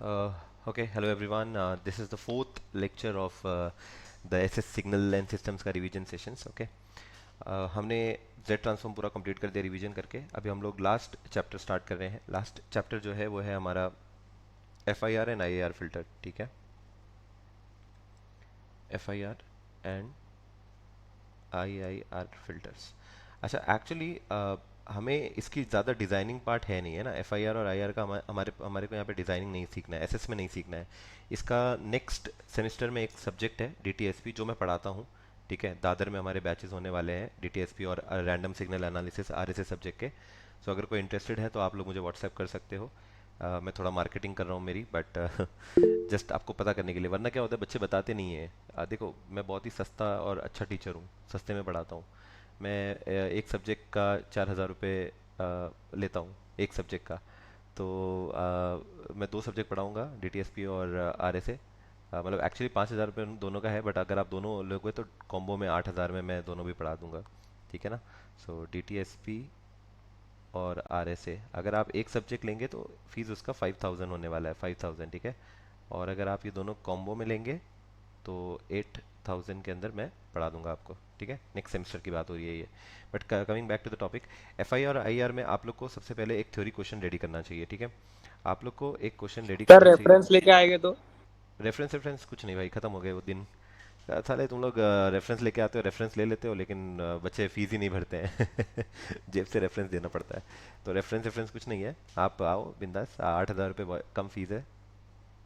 Okay, hello everyone. This is the fourth lecture of the SS Signal and Systems का revision sessions. Okay, हमने Z transform पूरा complete कर दिया revision करके. अभी हम लोग लास्ट चैप्टर स्टार्ट कर रहे हैं. लास्ट चैप्टर जो है वो है हमारा F I are and I A R filter. ठीक है, F I are and I R filters. अच्छा, एक्चुअली हमें इसकी ज़्यादा डिज़ाइनिंग पार्ट है नहीं है ना. एफ आई आर और आई आर का हमारे हमारे को यहाँ पे डिज़ाइनिंग नहीं सीखना है, एस एस में नहीं सीखना है. इसका नेक्स्ट सेमेस्टर में एक सब्जेक्ट है डी टी एस पी जो मैं पढ़ाता हूँ. ठीक है, दादर में हमारे बैचेस होने वाले हैं डी टी एस पी और random signal analysis R S S subject के. सो अगर कोई इंटरेस्टेड है तो आप लोग मुझे व्हाट्सएप कर सकते हो. मैं थोड़ा मार्केटिंग कर रहा हूँ मेरी, बट जस्ट आपको पता करने के लिए. वरना क्या होता है, बच्चे बताते नहीं है. देखो, मैं बहुत ही सस्ता और अच्छा टीचर हूँ, सस्ते में पढ़ाता हूँ. मैं एक सब्जेक्ट का 4,000 रुपये लेता हूँ, एक सब्जेक्ट का. तो मैं दो सब्जेक्ट पढ़ाऊँगा, डीटीएसपी और आरएसए. मतलब एक्चुअली 5,000 रुपये दोनों का है, बट अगर आप दोनों लोगे तो कॉम्बो में 8,000 में मैं दोनों भी पढ़ा दूंगा. ठीक है ना. सो डीटीएसपी और आरएसए अगर आप एक सब्जेक्ट लेंगे तो फीस उसका 5,000 होने वाला है, 5,000. ठीक है. और अगर आप ये दोनों कॉम्बो में लेंगे तो 8,000 के अंदर मैं पढ़ा दूंगा आपको. ठीक है, नेक्स्ट सेमेस्टर की बात हो रही है ये. But coming back to the topic, F I R और आई आर में आप लोग को सबसे पहले एक थ्योरी क्वेश्चन रेडी करना चाहिए. ठीक है, आप लोग को एक क्वेश्चन रेडी सर करना चाहिए. रेफरेंस लेके आएंगे तो। रेफरेंस रेफरेंस कुछ नहीं भाई, खत्म हो गए वो दिन. साले तुम लोग रेफरेंस लेके आते हो, रेफरेंस ले लेते हो, लेकिन बच्चे फीस ही नहीं भरते हैं. जेब से रेफरेंस देना पड़ता है. तो रेफरेंस रेफरेंस कुछ नहीं है, आप आओ बिंदास. 8,000 रुपये कम फीस है,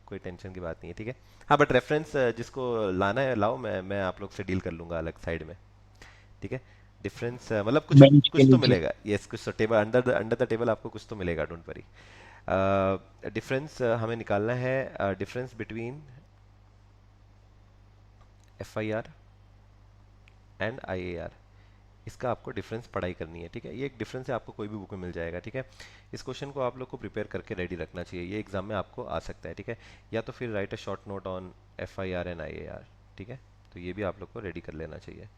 कोई टेंशन की बात नहीं है. ठीक है. हाँ, बट रेफरेंस जिसको लाना है लाओ, मैं आप लोग से डील कर लूंगा अलग साइड में. ठीक है. डिफरेंस मतलब कुछ बेंच के कुछ तो नीचे। मिलेगा. यस, कुछ तो टेबल अंडर द टेबल आपको कुछ तो मिलेगा, डोंट वरी. डिफरेंस हमें निकालना है, difference between F I are and I A R. इसका आपको डिफरेंस पढ़ाई करनी है. ठीक है, ये एक डिफरेंस है, आपको कोई भी बुक में मिल जाएगा. ठीक है, इस क्वेश्चन को आप लोग को प्रिपेयर करके रेडी रखना चाहिए, ये एग्जाम में आपको आ सकता है. ठीक है, या तो फिर right a short note on F I are and I A R. ठीक है, तो ये भी आप लोग को रेडी कर लेना चाहिए.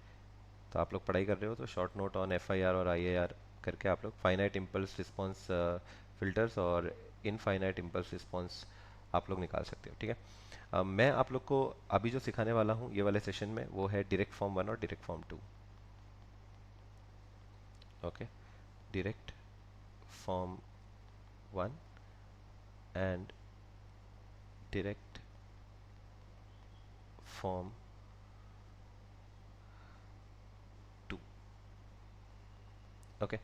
तो आप लोग पढ़ाई कर रहे हो तो short note on F I R और आई ए आर करके आप लोग फाइनाइट इम्पल्स रिस्पॉन्स फिल्टर्स और इनफाइनाइट इम्पल्स रिस्पॉन्स आप लोग निकाल सकते हो. ठीक है. मैं आप लोग को अभी जो सिखाने वाला हूँ ये वाले सेशन में वो है डायरेक्ट फॉर्म 1 और direct form 2. Okay, direct form 1 and direct form 2. Okay,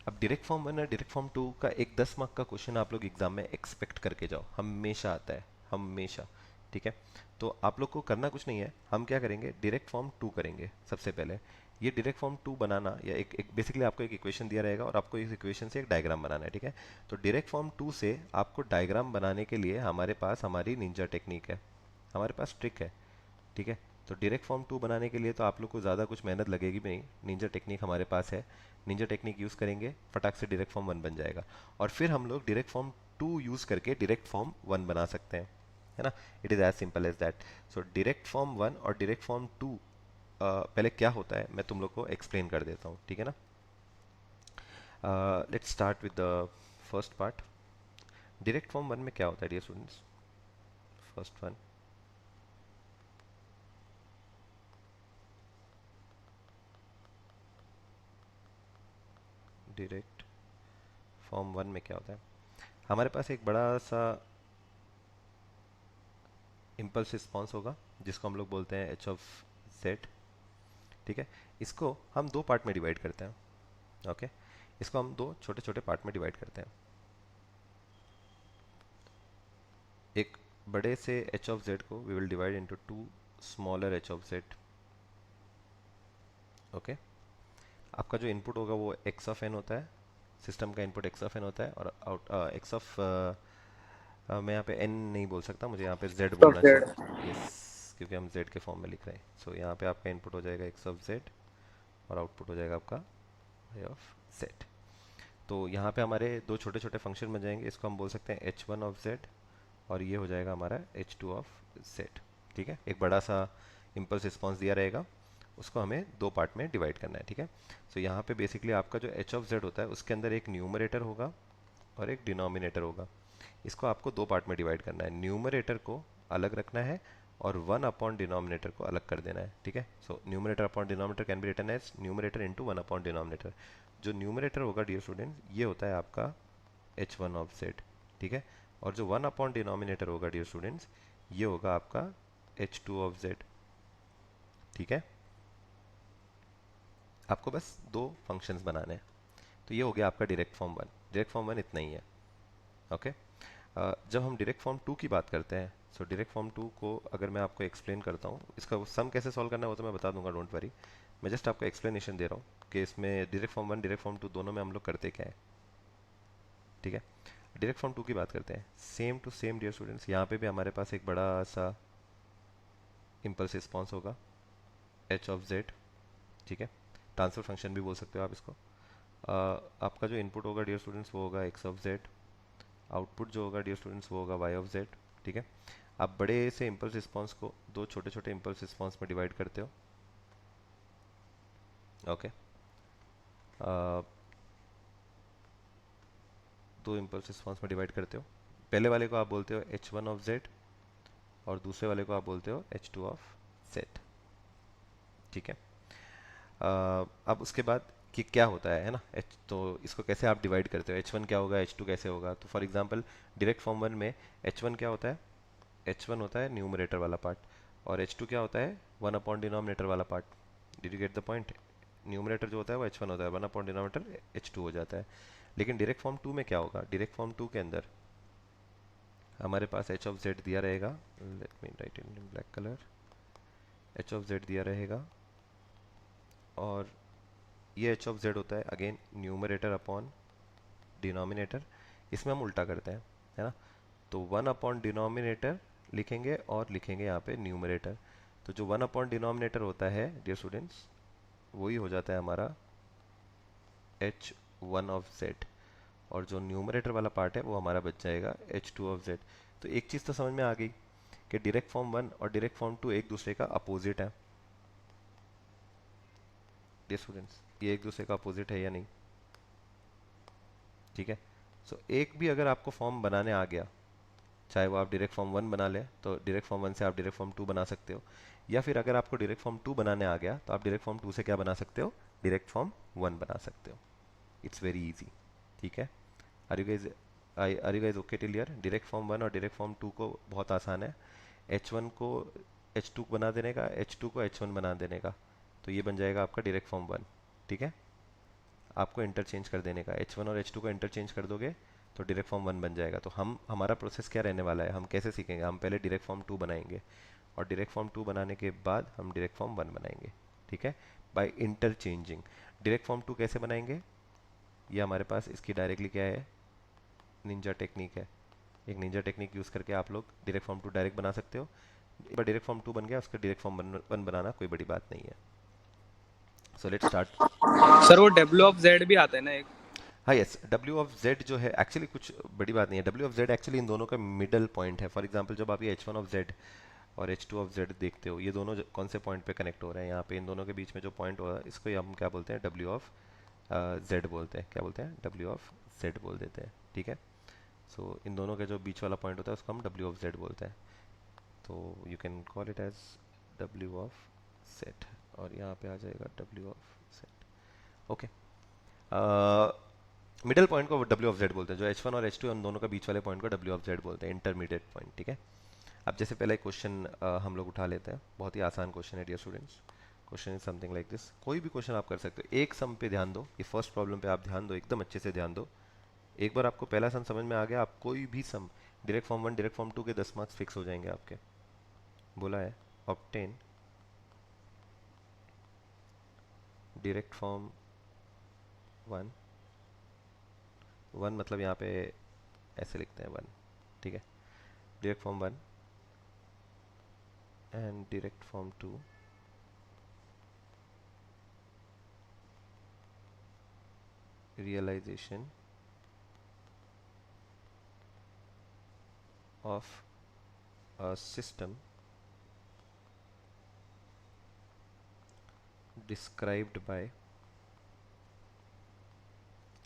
अब डायरेक्ट फॉर्म 1 और डायरेक्ट फॉर्म 2 का एक 10 मार्क का क्वेश्चन आप लोग एग्जाम में एक्सपेक्ट करके जाओ, हमेशा आता है, हमेशा. ठीक है, तो आप लोग को करना कुछ नहीं है. हम क्या करेंगे, डायरेक्ट फॉर्म 2 करेंगे सबसे पहले. ये डायरेक्ट फॉर्म 2 बनाना, या एक बेसिकली आपको एक इक्वेशन दिया रहेगा और आपको इस इक्वेशन से एक डायग्राम बनाना है. ठीक है, तो डायरेक्ट फॉर्म 2 से आपको डायग्राम बनाने के लिए हमारे पास हमारी निंजा टेक्निक है, हमारे पास ट्रिक है. ठीक है, तो डायरेक्ट फॉर्म 2 बनाने के लिए तो आप लोग को ज़्यादा कुछ मेहनत लगेगी भी नहीं, निंजा टेक्निक हमारे पास है. निंजा टेक्निक यूज़ करेंगे, फटाक से डायरेक्ट फॉर्म 1 बन जाएगा. और फिर हम लोग डायरेक्ट फॉर्म 2 यूज़ करके डायरेक्ट फॉर्म 1 बना सकते हैं, है ना. It is as simple as that. So direct form 1 और डायरेक्ट फॉर्म 2 पहले क्या होता है मैं तुम लोग को एक्सप्लेन कर देता हूँ. ठीक है ना. Let's start with the first part. Direct form 1 में क्या होता है dear students. First one, direct form 1 में क्या होता है. हमारे पास एक बड़ा सा इम्पल्स रिस्पॉन्स होगा जिसको हम लोग बोलते हैं एच ऑफ जेड. ठीक है, इसको हम दो पार्ट में डिवाइड करते हैं. ओके, इसको हम दो छोटे छोटे पार्ट में डिवाइड करते हैं. एक बड़े से एच ऑफ जेड को we will divide into two smaller H of Z. Okay, आपका जो इनपुट होगा वो एक्स ऑफ एन होता है, सिस्टम का इनपुट एक्स ऑफ एन होता है. और आउट एक्स ऑफ मैं यहाँ पे एन नहीं बोल सकता, मुझे यहाँ पे जेड बोलना सॉफ्टवेयर। चाहिए. यस, क्योंकि हम जेड के फॉर्म में लिख रहे हैं. सो यहाँ पे आपका इनपुट हो जाएगा एक्स ऑफ जेड और आउटपुट हो जाएगा आपका वाई ऑफ जेड. तो यहाँ पे हमारे दो छोटे छोटे फंक्शन बन जाएंगे, इसको हम बोल सकते हैं एच वन ऑफ जेड और ये हो जाएगा हमारा एच टू ऑफ जेड. ठीक है, एक बड़ा सा इम्पल्स रिस्पॉन्स दिया रहेगा, उसको हमें दो पार्ट में डिवाइड करना है. ठीक है, सो यहाँ पे बेसिकली आपका जो एच ऑफ जेड होता है उसके अंदर एक न्यूमरेटर होगा और एक डिनोमिनेटर होगा. इसको आपको दो पार्ट में डिवाइड करना है, न्यूमरेटर को अलग रखना है और 1 अपॉन डिनोमिनेटर को अलग कर देना है, ठीक है। So numerator upon denominator can be written as numerator into 1 upon denominator. जो न्यूमरेटर होगा डियर स्टूडेंट, ये होता है आपका h1 ऑफ z, ठीक है। और जो 1 अपॉन डिनोमिनेटर होगा डियर स्टूडेंट्स, ये होगा आपका h2 ऑफ z, ठीक है। आपको बस दो फंक्शंस बनाने हैं। तो ये हो गया आपका डायरेक्ट फॉर्म 1। डायरेक्ट फॉर्म 1 इतना ही है, ओके। जब हम डायरेक्ट फॉर्म 2 की बात करते हैं, सो डायरेक्ट फॉर्म 2 को अगर मैं आपको एक्सप्लेन करता हूँ, इसका सम कैसे सॉल्व करना है वो तो मैं बता दूंगा, डोंट वरी। मैं जस्ट आपको एक्सप्लेनेशन दे रहा हूँ कि इसमें डायरेक्ट फॉर्म 1 डायरेक्ट फॉर्म 2 दोनों में हम लोग करते क्या है, ठीक है। डायरेक्ट फॉर्म 2 की बात करते हैं, same to same dear students, यहाँ पे भी हमारे पास एक बड़ा सा इम्पल्स रिस्पॉन्स होगा h ऑफ z, ठीक है। ट्रांसफर फंक्शन भी बोल सकते हो आप इसको। आपका जो इनपुट होगा डियर स्टूडेंट्स वो होगा x ऑफ z, आउटपुट जो होगा डियर स्टूडेंट्स वो होगा y ऑफ z, ठीक है। आप बड़े से इम्पल्स रिस्पॉन्स को दो छोटे छोटे इम्पल्स रिस्पॉन्स में डिवाइड करते हो, ओके। दो इम्पल्स रिस्पॉन्स में डिवाइड करते हो, पहले वाले को आप बोलते हो h1 ऑफ z और दूसरे वाले को आप बोलते हो h2 ऑफ z, ठीक है। अब उसके बाद कि क्या होता है ना, तो इसको कैसे आप डिवाइड करते हो, h1 क्या होगा, h2 कैसे होगा। तो फॉर एग्जांपल डायरेक्ट फॉर्म 1 में h1 क्या होता है, h1 होता है न्यूमरेटर वाला पार्ट, और h2 क्या होता है 1 अपॉन डिनोमिनेटर वाला part. Did you get the point? Numerator जो होता है वो h1 होता है, 1 अपॉन डिनोमिनेटर h2 हो जाता है। लेकिन डायरेक्ट फॉर्म 2 में क्या होगा, डायरेक्ट फॉर्म 2 के अंदर हमारे पास h ऑफ z दिया रहेगा, let me right in black colour, h of z दिया रहेगा, और ये h ऑफ z होता है अगेन न्यूमरेटर अपॉन डिनोमिनेटर। इसमें हम उल्टा करते हैं, है ना। तो 1 अपॉन डिनोमिनेटर लिखेंगे और लिखेंगे यहाँ पे न्यूमरेटर। तो जो 1 अपॉन डिनोमिनेटर होता है डियर स्टूडेंट्स, वही हो जाता है हमारा h1 ऑफ z, और जो न्यूमरेटर वाला पार्ट है वो हमारा बच जाएगा h2 ऑफ z। तो एक चीज़ तो समझ में आ गई कि डायरेक्ट फॉर्म 1 और डायरेक्ट फॉर्म 2 एक दूसरे का अपोजिट है डियर स्टूडेंट्स, ये एक दूसरे का अपोजिट है या नहीं, ठीक है। सो एक भी अगर आपको फॉर्म बनाने आ गया, चाहे वो आप डायरेक्ट फॉर्म 1 बना लें तो डायरेक्ट फॉर्म 1 से आप डायरेक्ट फॉर्म 2 बना सकते हो, या फिर अगर आपको डायरेक्ट फॉर्म 2 बनाने आ गया तो आप डायरेक्ट फॉर्म 2 से क्या बना सकते हो, डायरेक्ट फॉर्म 1 बना सकते हो। इट्स वेरी इजी, ठीक है। Are you guys okay till here? Direct form 1 और डायरेक्ट फॉर्म 2 को बहुत आसान है, h1 को h2 बना देने का, h2 को h1 बना देने का, तो ये बन जाएगा आपका डायरेक्ट फॉर्म 1, ठीक है। आपको इंटरचेंज कर देने का, h1 और h2 को इंटरचेंज कर दोगे तो डायरेक्ट फॉर्म 1 बन जाएगा। तो हमारा प्रोसेस क्या रहने वाला है, हम कैसे सीखेंगे, हम पहले डायरेक्ट फॉर्म 2 बनाएंगे और डायरेक्ट फॉर्म 2 बनाने के बाद हम डायरेक्ट फॉर्म 1 बनाएंगे, ठीक है, बाय इंटरचेंजिंग। डायरेक्ट फॉर्म 2 कैसे बनाएंगे, ये हमारे पास इसकी डायरेक्टली क्या है, निंजा टेक्निक है। एक निंजा टेक्निक यूज़ करके आप लोग डायरेक्ट फॉर्म 2 डायरेक्ट बना सकते हो। एक बार डायरेक्ट फॉर्म 2 बन गया, उसका डायरेक्ट फॉर्म 1 बनाना कोई बड़ी बात नहीं है। So let's start. सर वो डब्ल्यू ऑफ जेड भी आता है ना एक। हाँ यस, डब्ल्यू ऑफ जेड जो है एक्चुअली कुछ बड़ी बात नहीं है, W of Z actually in दोनों का मिडल पॉइंट है। फॉर एग्जांपल जब आप ये एच वन ऑफ जेड और एच टू ऑफ जेड देखते हो, ये दोनों कौन से पॉइंट पे कनेक्ट हो रहे हैं, यहाँ पे इन दोनों के बीच में जो पॉइंट हो रहा है इसको हम क्या बोलते हैं, डब्ल्यू ऑफ जेड बोलते हैं। क्या बोलते हैं, डब्ल्यू ऑफ जेड बोल देते हैं, ठीक है। सो इन दोनों के जो बीच वाला पॉइंट होता है उसको हम डब्ल्यू ऑफ जेड बोलते हैं। तो you can call it as W of Z, और यहाँ पे आ जाएगा W of Z, okay. Middle point को डब्ल्यू ऑफ जेड बोलते हैं, जो एच वन और एच टू उन दोनों का बीच वाले पॉइंट को डब्ल्यू ऑफ जेड बोलते हैं, इंटरमीडिएट पॉइंट, ठीक है। अब जैसे पहले क्वेश्चन हम लोग उठा लेते हैं, बहुत ही आसान क्वेश्चन है dear students. Question is something like this, कोई भी क्वेश्चन आप कर सकते हो। एक सम पे ध्यान दो, ये फर्स्ट प्रॉब्लम पे आप ध्यान दो, एकदम अच्छे से ध्यान दो। एक बार आपको पहला सम समझ में आ गया, आप कोई भी सम डायरेक्ट फॉर्म 1 डायरेक्ट फॉर्म 2 के 10 मार्क्स फिक्स हो जाएंगे आपके। बोला है ऑब्टेन डायरेक्ट फॉर्म 1, 1 मतलब यहाँ पे ऐसे लिखते हैं 1, ठीक है। Direct form 1 and direct form 2 realization of a system described by,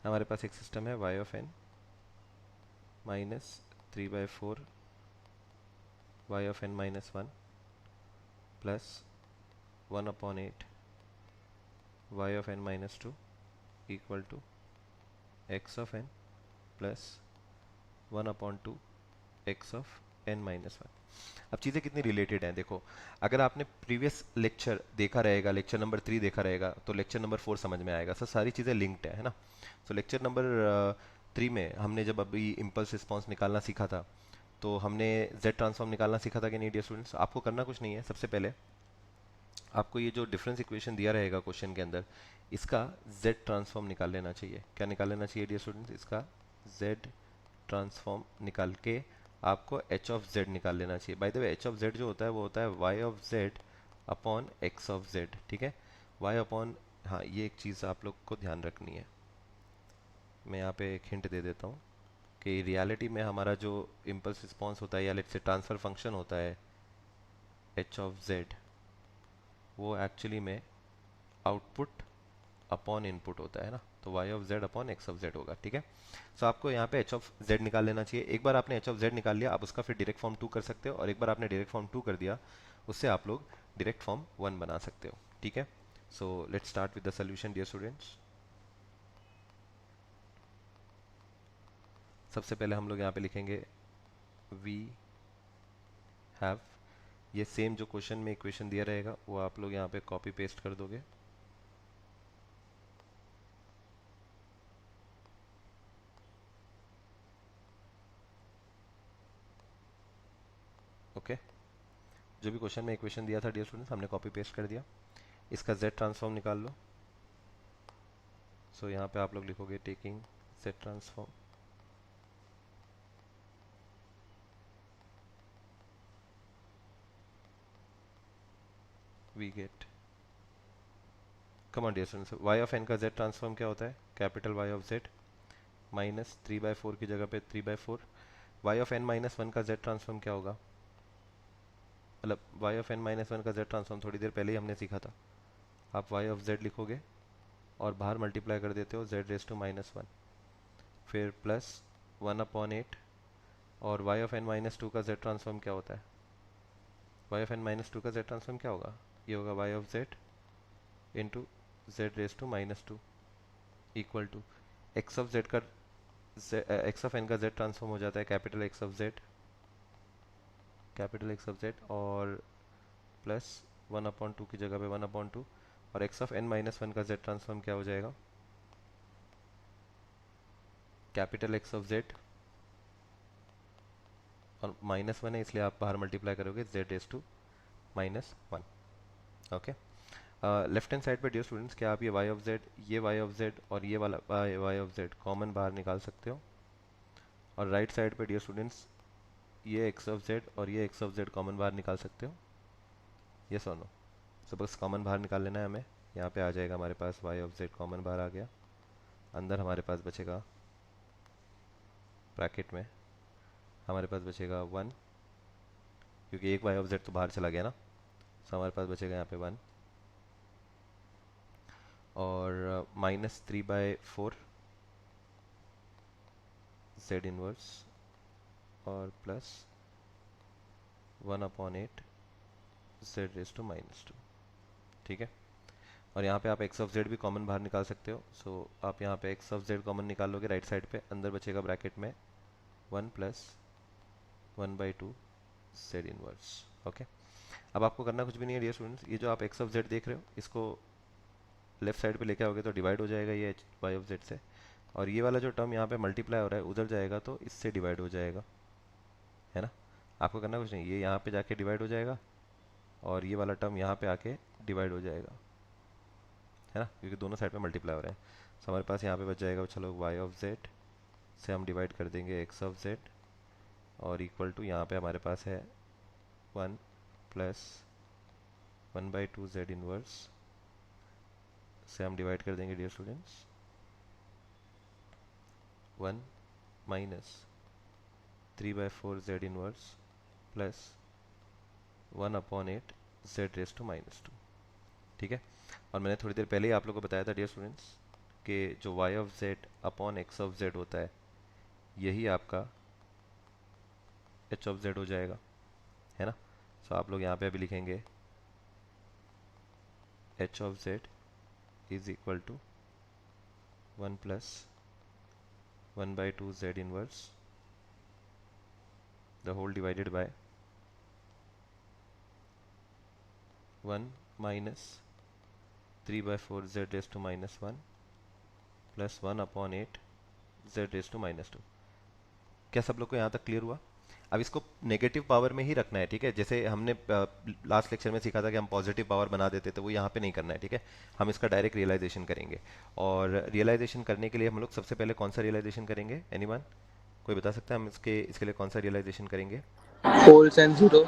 हमारे पास एक सिस्टम है y of n minus 3/4 y of n minus 1 plus 1/8 y of n minus 2 equal to x of n plus 1/2 x of n minus 1। अब चीज़ें कितनी related हैं देखो, अगर आपने प्रीवियस लेक्चर देखा रहेगा, लेक्चर नंबर 3 देखा रहेगा, तो लेक्चर नंबर 4 समझ में आएगा। सर सारी चीज़ें लिंक्ड है ना। तो लेक्चर नंबर 3 में हमने जब अभी इम्पल्स रिस्पॉन्स निकालना सीखा था, तो हमने z ट्रांसफॉर्म निकालना सीखा था कि नहीं डियर स्टूडेंट्स। आपको करना कुछ नहीं है, सबसे पहले आपको ये जो डिफरेंस इक्वेशन दिया रहेगा क्वेश्चन के अंदर, इसका z ट्रांसफॉर्म निकाल लेना चाहिए। क्या निकाल लेना चाहिए डियर स्टूडेंट्स? इसका z ट्रांसफॉर्म निकाल के आपको h ऑफ z निकाल लेना चाहिए। By the way h of z जो होता है वो होता है y of z upon x of z, ठीक है। y अपॉन, हाँ ये एक चीज़ आप लोग को ध्यान रखनी है, मैं यहाँ पे एक हिंट दे देता हूँ कि रियलिटी में हमारा जो इम्पल्स रिस्पॉन्स होता है या लेट्स से ट्रांसफ़र फंक्शन होता है h ऑफ z, वो एक्चुअली में आउटपुट अपॉन इनपुट होता है ना, तो y of z upon x of z होगा, ठीक है। सो आपको यहाँ पे h ऑफ z निकाल लेना चाहिए। एक बार आपने h ऑफ z निकाल लिया, आप उसका फिर डायरेक्ट फॉर्म 2 कर सकते हो, और एक बार आपने डायरेक्ट फॉर्म 2 कर दिया, उससे आप लोग डायरेक्ट फॉर्म 1 बना सकते हो, ठीक है। So let's start with the solution dear students. सबसे पहले हम लोग यहाँ पे लिखेंगे वी हैव, ये सेम जो क्वेश्चन में इक्वेशन दिया रहेगा वो आप लोग यहाँ पे कॉपी पेस्ट कर दोगे। ओके, जो भी क्वेश्चन में इक्वेशन दिया था डियर स्टूडेंट्स, हमने कॉपी पेस्ट कर दिया। इसका z ट्रांसफॉर्म निकाल लो। सो यहाँ पे आप लोग लिखोगे taking z transform, we get, come on dear students, y of n का z ट्रांसफॉर्म क्या होता है? Capital Y of z minus 3/4 की जगह पे 3/4। y ऑफ n माइनस 1 का z ट्रांसफॉर्म क्या होगा? मतलब y ऑफ n माइनस 1 का z ट्रांसफॉर्म थोड़ी देर पहले ही हमने सीखा था। आप y ऑफ z लिखोगे और बाहर मल्टीप्लाई कर देते हो z रेस टू माइनस 1, फिर प्लस 1/8, और y ऑफ n माइनस 2 का z ट्रांसफॉर्म क्या होता है? y ऑफ n माइनस 2 का z ट्रांसफॉर्म क्या होगा? ये होगा y of z into z raise to minus 2 equal to x of z का x ऑफ n का z ट्रांसफॉर्म हो जाता है capital X of z, capital X of z, और प्लस 1/2 की जगह पे 1/2, और x ऑफ n माइनस 1 का z ट्रांसफॉर्म क्या हो जाएगा? कैपिटल X ऑफ z, और माइनस 1 है इसलिए आप बाहर मल्टीप्लाई करोगे z raise to minus 1। Okay, left hand side पे डियर स्टूडेंट्स, क्या आप ये y ऑफ z, ये y ऑफ z और ये वाला y ऑफ z कॉमन बाहर निकाल सकते हो? और राइट साइड पे डियर स्टूडेंट्स, ये x ऑफ z और ये x ऑफ z कॉमन बाहर निकाल सकते हो? यस और नो? सो बस कॉमन बाहर निकाल लेना है हमें। यहाँ पे आ जाएगा हमारे पास y ऑफ z कॉमन बाहर आ गया, अंदर हमारे पास बचेगा ब्रैकेट में हमारे पास बचेगा 1, क्योंकि एक y ऑफ z तो बाहर चला गया ना, सो हमारे पास बचेगा यहाँ पे 1, और माइनस 3/4 z इनवर्स, और plus 1/8 z raise to minus 2, ठीक है। और यहाँ पे आप x ऑफ z भी कॉमन बाहर निकाल सकते हो। सो आप यहाँ पे x ऑफ z कॉमन निकालोगे राइट साइड पे, अंदर बचेगा ब्रैकेट में 1 प्लस 1/2 z इनवर्स। ओके, अब आपको करना कुछ भी नहीं है डियर स्टूडेंट्स, ये जो आप x ऑफ z देख रहे हो इसको लेफ्ट साइड पे लेके आओगे तो डिवाइड हो जाएगा ये y ऑफ z से, और ये वाला जो टर्म यहाँ पे मल्टीप्लाई हो रहा है उधर जाएगा तो इससे डिवाइड हो जाएगा, है ना। आपको करना कुछ नहीं, ये यहाँ पे जाके डिवाइड हो जाएगा और ये वाला टर्म यहाँ पे आके डिवाइड हो जाएगा, है ना, क्योंकि दोनों साइड पे मल्टीप्लाई हो रहे हैं। सो हमारे पास यहाँ पे बच जाएगा, चलो y ऑफ z से हम डिवाइड कर देंगे x ऑफ z, और इक्वल टू यहाँ पे हमारे पास है 1 प्लस 1/2 z इनवर्स से हम डिवाइड कर देंगे dear students 1 minus 3/4 z inverse plus 1/8 z raise to minus 2, ठीक है। और मैंने थोड़ी देर पहले ही आप लोगों को बताया था डियर स्टूडेंट्स कि जो y of z upon x of z होता है, यही आपका एच ऑफ जेड हो जाएगा, है ना। सो आप लोग यहाँ पे अभी लिखेंगे H of Z is equal to 1 + 1/2 Z inverse the whole divided by 1 - 3/4 Z raise to -1 plus 1/8 Z raise to -2। क्या सब लोग को यहाँ तक क्लियर हुआ? अब इसको नेगेटिव पावर में ही रखना है, ठीक है। जैसे हमने लास्ट लेक्चर में सीखा था कि हम पॉजिटिव पावर बना देते, तो वो यहाँ पे नहीं करना है, ठीक है। हम इसका डायरेक्ट रियलाइजेशन करेंगे, और रियलाइजेशन करने के लिए हम लोग सबसे पहले कौन सा रियलाइजेशन करेंगे? एनीवन, कोई बता सकता है हम इसके लिए कौन सा रियलाइजेशन करेंगे? Poles and zero.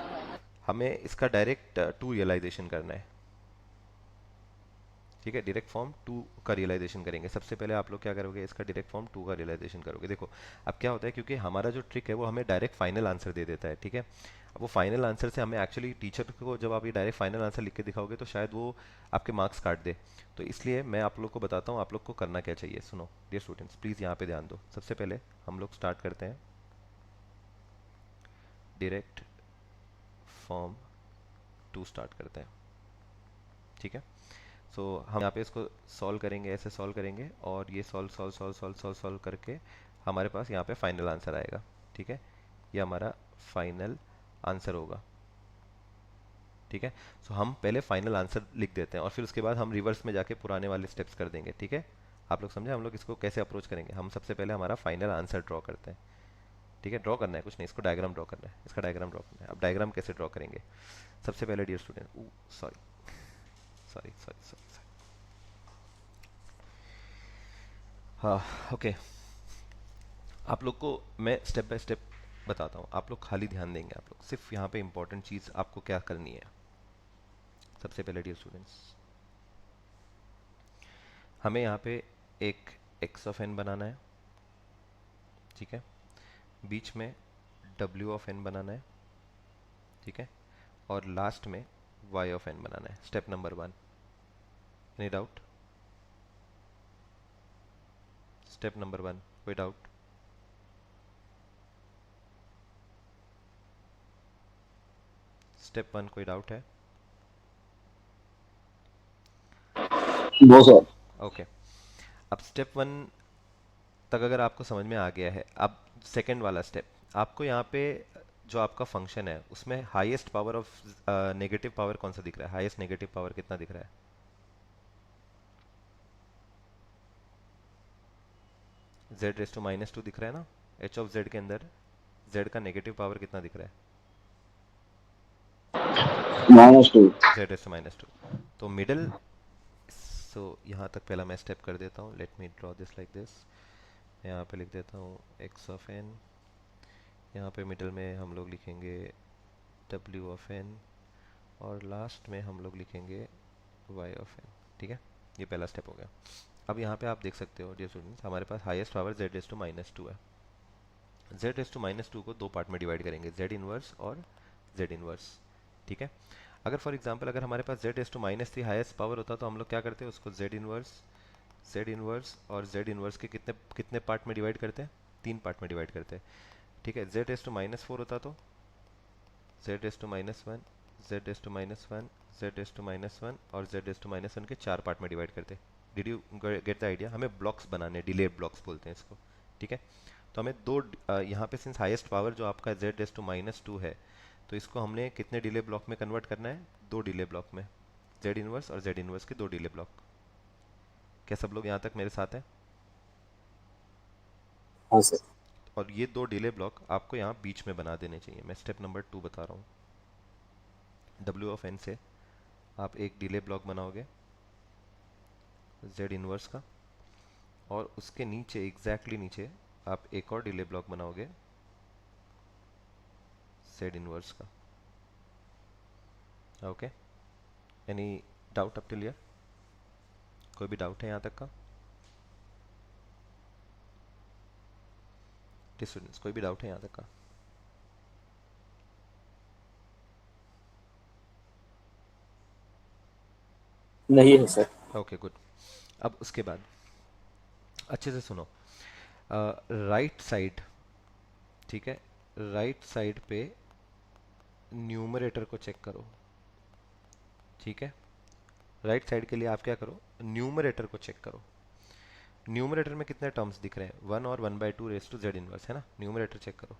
हमें इसका डायरेक्ट टू रियलाइजेशन करना है, ठीक है। डायरेक्ट फॉर्म टू का रियलाइजेशन करेंगे। सबसे पहले आप लोग क्या करोगे, इसका डायरेक्ट फॉर्म टू का रियलाइजेशन करोगे। देखो अब क्या होता है, क्योंकि हमारा जो ट्रिक है वो हमें डायरेक्ट फाइनल आंसर दे देता है, ठीक है। अब वो फाइनल आंसर से हमें एक्चुअली टीचर को जब आप ये डायरेक्ट फाइनल आंसर लिख के दिखाओगे तो शायद वो आपके मार्क्स काट दे। तो इसलिए मैं आप लोग को बताता हूँ आप लोग को करना क्या चाहिए। सुनो डियर स्टूडेंट्स, प्लीज़ यहाँ पे ध्यान दो। सबसे पहले हम लोग स्टार्ट करते हैं डायरेक्ट फॉर्म टू स्टार्ट करते हैं, ठीक है। सो हम यहाँ पे इसको सॉल्व करेंगे, ऐसे सॉल्व करेंगे, और ये solve solve solve solve solve solve करके हमारे पास यहाँ पे फाइनल आंसर आएगा, ठीक है। ये हमारा फाइनल आंसर होगा, ठीक है। सो हम पहले फाइनल आंसर लिख देते हैं और फिर उसके बाद हम रिवर्स में जाके पुराने वाले स्टेप्स कर देंगे, ठीक है। आप लोग समझे हम लोग इसको कैसे अप्रोच करेंगे? हम सबसे पहले हमारा फाइनल आंसर ड्रॉ करते हैं, ठीक है। ड्रॉ करना है, कुछ नहीं, इसको डायग्राम ड्रॉ करना है, इसका डायग्राम ड्रॉ करना है। अब डायग्राम कैसे ड्रॉ करेंगे? सबसे पहले dear student, sorry sorry sorry sorry, हाँ ओके। आप लोग को मैं स्टेप बाय स्टेप बताता हूँ, आप लोग खाली ध्यान देंगे। आप लोग सिर्फ यहाँ पे इंपॉर्टेंट चीज़ आपको क्या करनी है। सबसे पहले डियर स्टूडेंट्स, हमें यहाँ पे एक एक्स ऑफ एन बनाना है, ठीक है। बीच में डब्ल्यू ऑफ एन बनाना है, ठीक है। और लास्ट में वाई ऑफ एन बनाना है। Step number 1, any doubt? Step number 1, कोई डाउट? स्टेप 1 कोई डाउट है? No sir. ओके। अब स्टेप 1 तक अगर आपको समझ में आ गया है, अब सेकंड वाला स्टेप, आपको यहाँ पे जो आपका फंक्शन है उसमें highest power of negative power कौन सा दिख रहा है? हाईएस्ट नेगेटिव पावर कितना दिख रहा है? जेड रेस टू -2 दिख रहा है ना। एच ऑफ जेड के अंदर जेड का नेगेटिव पावर कितना दिख रहा है? -2। Z raise to -2। तो मिडल, सो यहाँ तक पहला मैं स्टेप कर देता हूँ। Let me draw this like this. यहाँ पे लिख देता हूँ एक्स ऑफ एन, यहाँ पे मिडल में हम लोग लिखेंगे डब्ल्यू ऑफ एन, और लास्ट में हम लोग लिखेंगे वाई ऑफ एन, ठीक है। ये पहला स्टेप हो गया। अब यहाँ पे आप देख सकते हो डियर स्टूडेंट्स, हमारे पास highest power Z raise to -2 है। जेड रेस टू -2 को दो पार्ट में डिवाइड करेंगे, जेड इनवर्स और जेड इनवर्स, ठीक है। अगर फॉर एग्जांपल अगर हमारे पास Z raise to -3 highest power होता तो हम लोग क्या करते हैं, उसको जेड इनवर्स और जेड इनवर्स के कितने कितने पार्ट में डिवाइड करते हैं? 3 पार्ट में डिवाइड करते हैं, ठीक है। जेड रेस टू -4 होता तो Z raise to -1, Z raise to -1, Z raise to -1 और जेड रेस टू -1 के 4 पार्ट में डिवाइड करते। Did you get the idea? हमें ब्लॉक्स बनाने, डिलेड ब्लॉक्स बोलते हैं इसको, ठीक है। तो हमें दो यहाँ पे सिंस हाईएस्ट पावर जो आपका जेड रेस टू -2 है, तो इसको हमने कितने डिले ब्लॉक में कन्वर्ट करना है? 2 डिले ब्लॉक में, जेड इनवर्स और जेड इनवर्स के 2 डिले ब्लॉक। क्या सब लोग यहाँ तक मेरे साथ हैं? हाँ सर। और ये 2 डिले ब्लॉक आपको यहाँ बीच में बना देने चाहिए। मैं स्टेप नंबर 2 बता रहा हूँ। डब्ल्यू ऑफ एन से आप एक डिले ब्लॉक बनाओगे जेड इनवर्स का, और उसके नीचे एग्जैक्टली नीचे आप एक और डिले ब्लॉक बनाओगे जेड इनवर्स का। Okay, any doubt up till here? कोई भी डाउट है यहाँ तक का? स्टूडेंट्स कोई भी डाउट है यहाँ तक का? नहीं है सर। Okay good. अब उसके बाद अच्छे से सुनो, राइट साइड, ठीक है, राइट साइड पे न्यूमरेटर को चेक करो, ठीक है। राइट साइड के लिए आप क्या करो, न्यूमरेटर को चेक करो। न्यूमरेटर में कितने टर्म्स दिख रहे हैं, 1 और 1/2 रेस टू जेड इनवर्स, है ना। न्यूमरेटर चेक करो,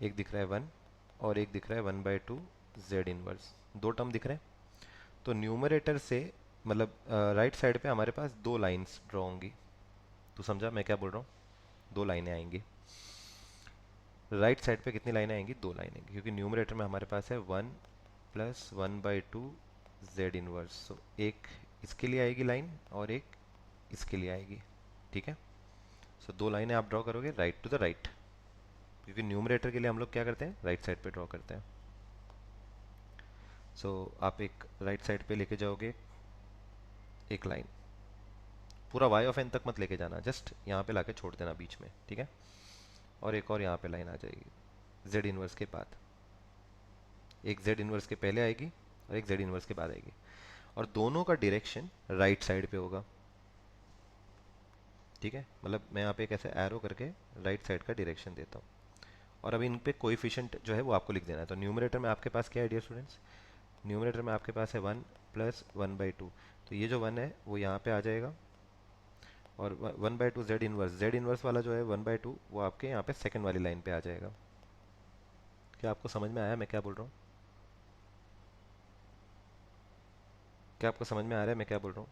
एक दिख रहा है 1 और एक दिख रहा है 1/2 जेड इनवर्स, दो टर्म दिख रहे हैं। तो न्यूमरेटर से मतलब राइट साइड पे हमारे पास दो लाइंस ड्रॉ होंगी। तो समझा मैं क्या बोल रहा हूँ, दो लाइनें आएंगी। राइट साइड पे कितनी लाइनें आएंगी, दो लाइनें, क्योंकि न्यूमरेटर में हमारे पास है 1 + 1/2 जेड इनवर्स। सो एक इसके लिए आएगी लाइन और एक इसके लिए आएगी, ठीक है। सो दो लाइनें आप ड्रॉ करोगे राइट टू द राइट, क्योंकि न्यूमरेटर के लिए हम लोग क्या करते हैं, राइट साइड पे ड्रॉ करते हैं। सो आप एक राइट साइड पे लेके जाओगे एक लाइन, पूरा y ऑफ n तक मत लेके जाना, जस्ट यहाँ पे लाके छोड़ देना बीच में, ठीक है। और एक और यहाँ पे लाइन आ जाएगी z इनवर्स के बाद, एक z इनवर्स के पहले आएगी और एक z इनवर्स के बाद आएगी, और दोनों का डायरेक्शन राइट साइड पे होगा, ठीक है। मतलब मैं यहाँ पे एक ऐसे एरो करके राइट साइड का डायरेक्शन देता हूँ। और अभी इन पे कोएफिशिएंट जो है वो आपको लिख देना है। तो न्यूमरेटर में आपके पास क्या है डियर स्टूडेंट्स, न्यूमरेटर में आपके पास है 1 + 1/2, तो ये जो 1 है वो यहाँ पे आ जाएगा, और 1/2 जेड इनवर्स वाला जो है 1/2 वो आपके यहाँ पे सेकंड वाली लाइन पे आ जाएगा। क्या आपको समझ में आया मैं क्या बोल रहा हूँ, क्या आपको समझ में आ रहा है मैं क्या बोल रहा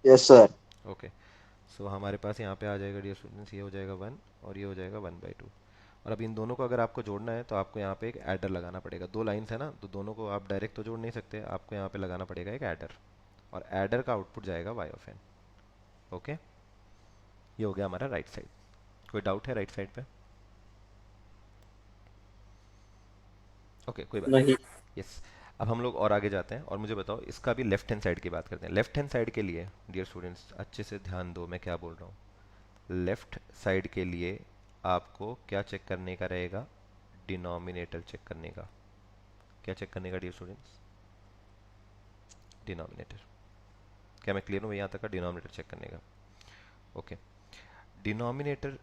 यस सर। हूँ। ओके, सो हमारे पास यहाँ पे आ जाएगा डियर स्टूडेंट्स, ये हो जाएगा 1 और ये हो जाएगा 1/2। और अब इन दोनों को अगर आपको जोड़ना है तो आपको यहाँ पे एक एडर लगाना पड़ेगा। दो लाइंस है ना, तो दोनों को आप डायरेक्ट तो जोड़ नहीं सकते, आपको यहाँ पे लगाना पड़ेगा एक एडर, और एडर का आउटपुट जाएगा y ऑफ n। ओके, ये हो गया हमारा राइट साइड। कोई डाउट है राइट साइड पे? ओके, कोई बात नहीं। नहीं। यस, अब हम लोग और आगे जाते हैं, और मुझे बताओ इसका भी लेफ्ट हैंड साइड की बात करते हैं। लेफ्ट हैंड साइड के लिए डियर स्टूडेंट्स अच्छे से ध्यान दो मैं क्या बोल रहा हूँ। लेफ्ट साइड के लिए आपको क्या चेक करने का रहेगा, डिनोमिनेटर चेक करने का। क्या चेक करने का डियर स्टूडेंट्स, डिनोमिनेटर। क्या मैं क्लियर हूँ यहाँ तक का, डिनोमिनेटर चेक करने का। ओके, डिनोमिनेटर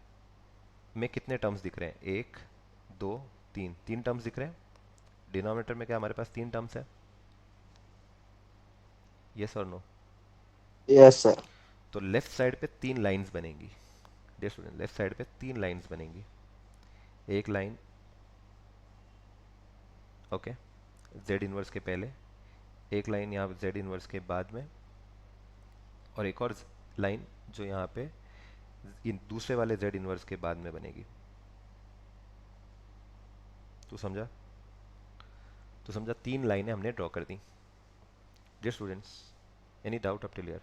में कितने टर्म्स दिख रहे हैं, 1 2 3, तीन टर्म्स दिख रहे हैं। डिनोमिनेटर में क्या हमारे पास तीन टर्म्स है, यस और नो। Yes sir. तो लेफ्ट साइड पे तीन लाइंस बनेंगी डियर स्टूडेंट, लेफ्ट साइड पे तीन लाइंस बनेंगी। एक लाइन ओके जेड इनवर्स के पहले, एक लाइन यहाँ जेड इनवर्स के बाद में, और एक और लाइन जो यहाँ पे इन दूसरे वाले जेड इनवर्स के बाद में बनेगी। तू समझा, तो समझा तीन लाइनें हमने ड्रॉ कर दी dear students. Any doubt up till here?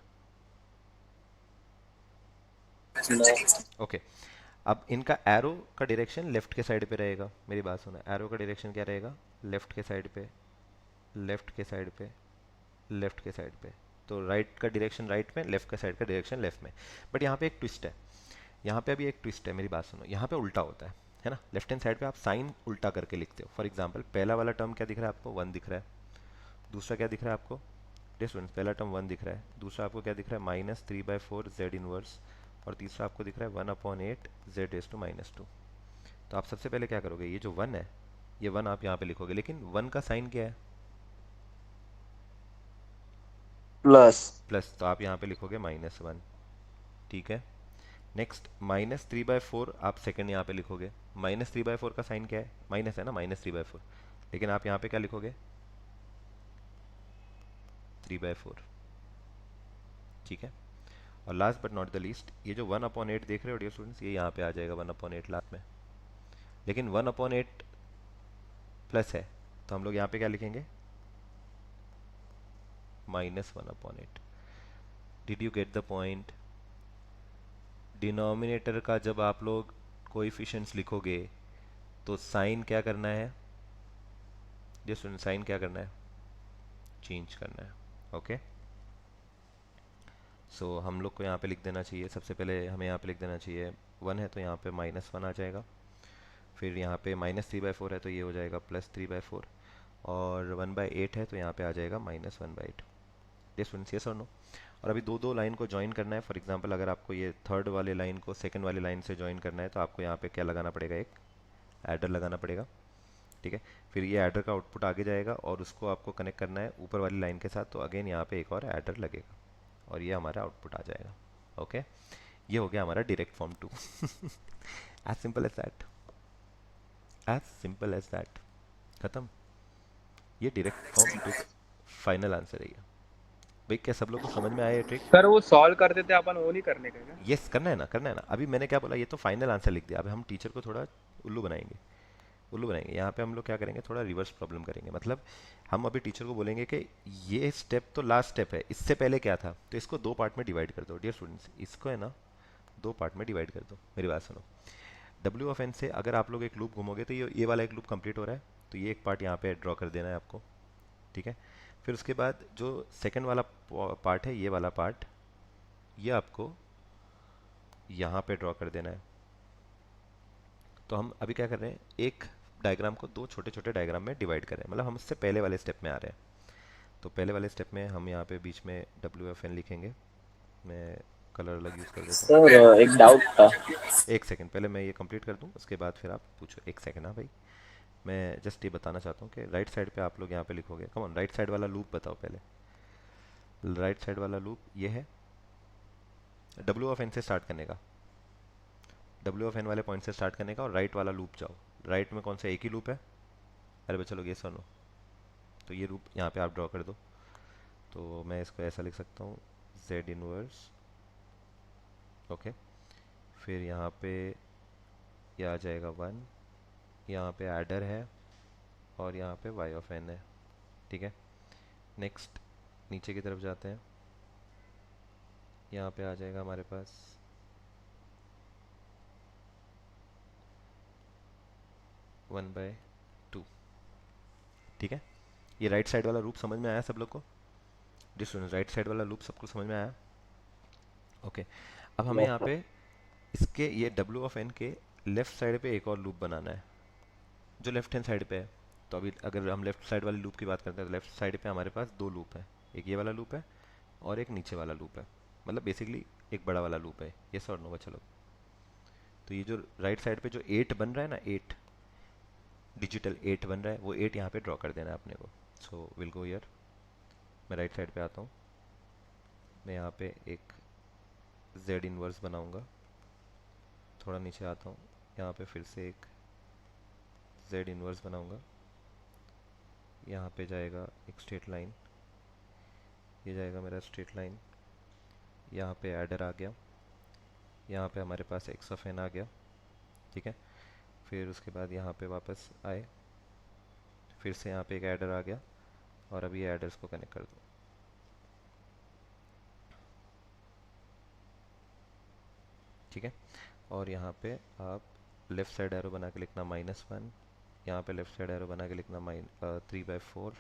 Okay, अब इनका एरो का डायरेक्शन लेफ्ट के साइड पे रहेगा। मेरी बात सुनो, एरो का डायरेक्शन क्या रहेगा, लेफ्ट के साइड पे, लेफ्ट के साइड पे, लेफ्ट के साइड पे। तो राइट का डायरेक्शन राइट में, लेफ्ट का साइड का डायरेक्शन लेफ्ट में। बट यहाँ पे एक ट्विस्ट है, यहाँ पे अभी एक ट्विस्ट है, मेरी बात सुनो, यहाँ पे उल्टा होता है ना। लेफ्ट हैंड साइड पे आप साइन उल्टा करके लिखते हो। फॉर एग्जाम्पल पहला वाला टर्म क्या दिख रहा है आपको, 1 दिख रहा है। दूसरा क्या दिख रहा है आपको डियर स्टूडेंट्स, पहला टर्म 1 दिख रहा है, दूसरा आपको क्या दिख रहा है, -3/4 जेड इनवर्स, और तीसरा आपको दिख रहा है 1/8 z⁻²। तो आप सबसे पहले क्या करोगे, ये जो 1 है ये 1 आप यहाँ पे लिखोगे, लेकिन 1 का साइन क्या है, प्लस। प्लस, तो आप यहाँ पे लिखोगे -1, ठीक है। नेक्स्ट -3/4 आप सेकंड यहाँ पे लिखोगे। -3/4 का साइन क्या है, माइनस है ना, -3/4, लेकिन आप यहाँ पे क्या लिखोगे, 3/4, ठीक है। और last but not the least, ये जो 1/8 देख रहे हो डियर स्टूडेंट्स, ये यहाँ पे आ जाएगा 1/8 लास्ट में, लेकिन 1/8 प्लस है, तो हम लोग यहाँ पे क्या लिखेंगे, -1/8। Did you get the point? Denominator का जब आप लोग कोएफिशिएंट्स लिखोगे तो साइन क्या करना है डियर स्टूडेंट, साइन क्या करना है, चेंज करना है। ओके, सो हम लोग को यहाँ पे लिख देना चाहिए, सबसे पहले हमें यहाँ पे लिख देना चाहिए 1 है तो यहाँ पे -1 आ जाएगा, फिर यहाँ पे -3/4 है तो ये हो जाएगा +3/4, और 1/8 है तो यहाँ पे आ जाएगा -1/8। ये स्टूडेंट्स, यस और नो? और अभी दो दो लाइन को ज्वाइन करना है, फॉर एग्जांपल अगर आपको ये थर्ड वाले लाइन को सेकंड वाली लाइन से ज्वाइन करना है तो आपको यहाँ पे क्या लगाना पड़ेगा, एक एडर लगाना पड़ेगा, ठीक है। फिर ये एडर का आउटपुट आगे जाएगा और उसको आपको कनेक्ट करना है ऊपर वाली लाइन के साथ, तो अगेन यहाँ पे एक और एडर लगेगा और ये हमारा आउटपुट आ जाएगा। ओके, ये हो गया हमारा direct form 2। As simple as that, as simple as that, खत्म। ये डायरेक्ट फॉर्म 2 फाइनल आंसर है ये। भाई क्या सब लोग को समझ में आया ये ट्रिक? सर वो सॉल्व करते थे अपन, वो नहीं करने का क्या? यस, करना है ना, करना है ना। अभी मैंने क्या बोला, ये तो फाइनल आंसर लिख दिया। अब हम टीचर को थोड़ा उल्लू बनाएंगे, उल्लू बनाएंगे। यहाँ पे हम लोग क्या करेंगे, थोड़ा रिवर्स प्रॉब्लम करेंगे। मतलब हम अभी टीचर को बोलेंगे कि ये स्टेप तो लास्ट स्टेप है, इससे पहले क्या था, तो इसको दो पार्ट में डिवाइड कर दो डियर स्टूडेंट्स। इसको है ना दो पार्ट में डिवाइड कर दो। मेरी बात सुनो, डब्ल्यू ऑफ एन से अगर आप लोग एक लूप घूमोगे तो ये वाला एक लूप कंप्लीट हो रहा है, तो ये एक पार्ट यहाँ पे ड्रॉ कर देना है आपको, ठीक है। फिर उसके बाद जो सेकंड वाला पार्ट है, ये वाला पार्ट, ये आपको यहाँ पे ड्रॉ कर देना है। तो हम अभी क्या कर रहे हैं, एक डायग्राम को दो छोटे छोटे डायग्राम में डिवाइड कर रहे हैं, मतलब हम उससे पहले वाले स्टेप में आ रहे हैं। तो पहले वाले स्टेप में हम यहाँ पे बीच में डब्ल्यू एफ एन लिखेंगे। मैं कलर अलग यूज़ कर देता हूँ। सर एक डाउट था। एक सेकंड, पहले मैं ये कंप्लीट कर दूँ, उसके बाद फिर आप पूछो। एक सेकंड, हाँ भाई, मैं जस्ट ये बताना चाहता हूँ कि राइट साइड पे आप लोग यहाँ पे लिखोगे। कम ऑन, राइट साइड वाला लूप बताओ पहले। राइट साइड वाला लूप ये है, डब्ल्यू ऑफ एन से स्टार्ट करने का, डब्ल्यू ऑफ एन वाले पॉइंट से स्टार्ट करने का, और राइट वाला लूप जाओ। राइट में कौन सा, एक ही लूप है? अरे बच्चा लोग ये सुनो, तो ये लूप यहाँ पे आप ड्रॉ कर दो। तो मैं इसको ऐसा लिख सकता हूँ, जेड इनवर्स, ओके। फिर यहाँ पे ये आ जाएगा 1, यहाँ पे एडर है, और यहाँ पे वाई ऑफ एन है, ठीक है। नेक्स्ट नीचे की तरफ जाते हैं, यहाँ पे आ जाएगा हमारे पास 1/2, ठीक है। ये राइट साइड वाला लूप समझ में आया सब लोग को? जी स्टूडेंट्स, राइट साइड वाला लूप सबको समझ में आया? ओके। अब हमें यस यहाँ सर। पे इसके ये डब्ल्यू ऑफ एन के लेफ्ट साइड पे एक और लूप बनाना है जो लेफ्ट हैंड साइड पे है। तो अभी अगर हम लेफ्ट साइड वाले लूप की बात करते हैं तो लेफ्ट साइड पे हमारे पास दो लूप है, एक ये वाला लूप है और एक नीचे वाला लूप है। मतलब बेसिकली एक बड़ा वाला लूप है। ये और नो बच्चा लोग? तो ये जो राइट साइड पे जो 8 बन रहा है ना, 8 डिजिटल 8 बन रहा है, वो 8 यहाँ पे ड्रॉ कर देना है अपने को। सो विल गो ईयर, मैं राइट साइड पे आता हूँ, मैं यहाँ पे एक जेड इनवर्स बनाऊंगा। थोड़ा नीचे आता हूँ, यहाँ पे फिर से एक जेड इनवर्स बनाऊंगा। यहाँ पे जाएगा एक स्ट्रेट लाइन, ये जाएगा मेरा स्ट्रेट लाइन। यहाँ पे एडर आ गया, यहाँ पे हमारे पास एक्स ऑफ एन आ गया, ठीक है। फिर उसके बाद यहाँ पे वापस आए, फिर से यहाँ पे एक एडर आ गया, और अभी ये एडर्स को कनेक्ट कर दो, ठीक है। और यहाँ पे आप लेफ़्ट साइड एरो बना के लिखना -1, यहाँ पे लेफ़्ट साइड एरो बना के लिखना 3/4,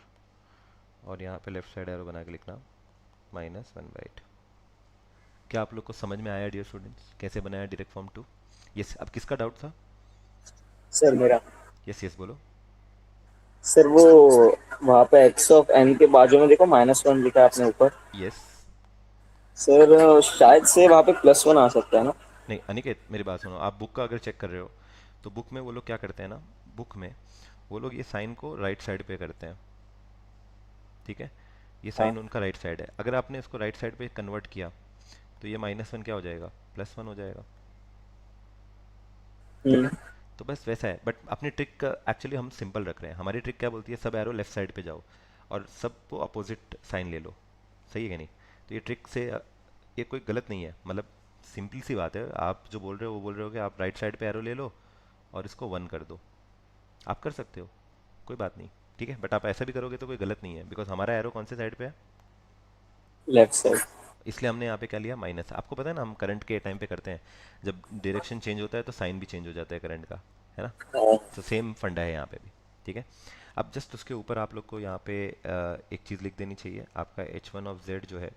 और यहाँ पे लेफ़्ट साइड एरो बना के लिखना -1/8। क्या आप लोग को समझ में आया डियर स्टूडेंट्स, कैसे बनाया डायरेक्ट फॉर्म 2? यस, अब किसका डाउट था? सर मेरा, यस यस बोलो। सर वो वहाँ पे एक्स ऑफ एन के बाजू में देखो -1 लिखा है आपने ऊपर। यस। सर शायद से वहाँ पे +1 आ सकता है ना। नहीं अनिकेत, मेरी बात सुनो, आप बुक का अगर चेक कर रहे हो तो बुक में वो लोग क्या करते हैं ना, बुक में वो लोग ये साइन को राइट साइड पे करते हैं, ठीक है। ये हाँ। साइन उनका राइट साइड है, अगर आपने इसको राइट साइड पे कन्वर्ट किया तो ये -1 क्या हो जाएगा, +1 हो जाएगा, ठीक हम्म। है। तो बस वैसा है, बट अपनी ट्रिक एक्चुअली हम सिंपल रख रहे हैं। हमारी ट्रिक क्या बोलती है, सब एरो लेफ्ट साइड पे जाओ और सबको अपोजिट साइन ले लो, सही है कि नहीं? तो ये ट्रिक से ये कोई गलत नहीं है, मतलब सिंपल सी बात है। आप जो बोल रहे हो वो बोल रहे हो कि आप राइट साइड पे एरो ले लो और इसको 1 कर दो, आप कर सकते हो, कोई बात नहीं, ठीक है। बट आप ऐसा भी करोगे तो कोई गलत नहीं है, बिकॉज हमारा एरो कौन से साइड पे है, लेफ्ट साइड। इसलिए हमने यहाँ पे क्या लिया, माइनस। आपको पता है ना, हम करंट के टाइम पे करते हैं, जब डायरेक्शन चेंज होता है तो साइन भी चेंज हो जाता है करंट का, है ना। हाँ। तो सेम फंडा है यहाँ पे भी, ठीक है। अब जस्ट उसके ऊपर आप लोग को यहाँ पे एक चीज़ लिख देनी चाहिए, आपका h1 जो है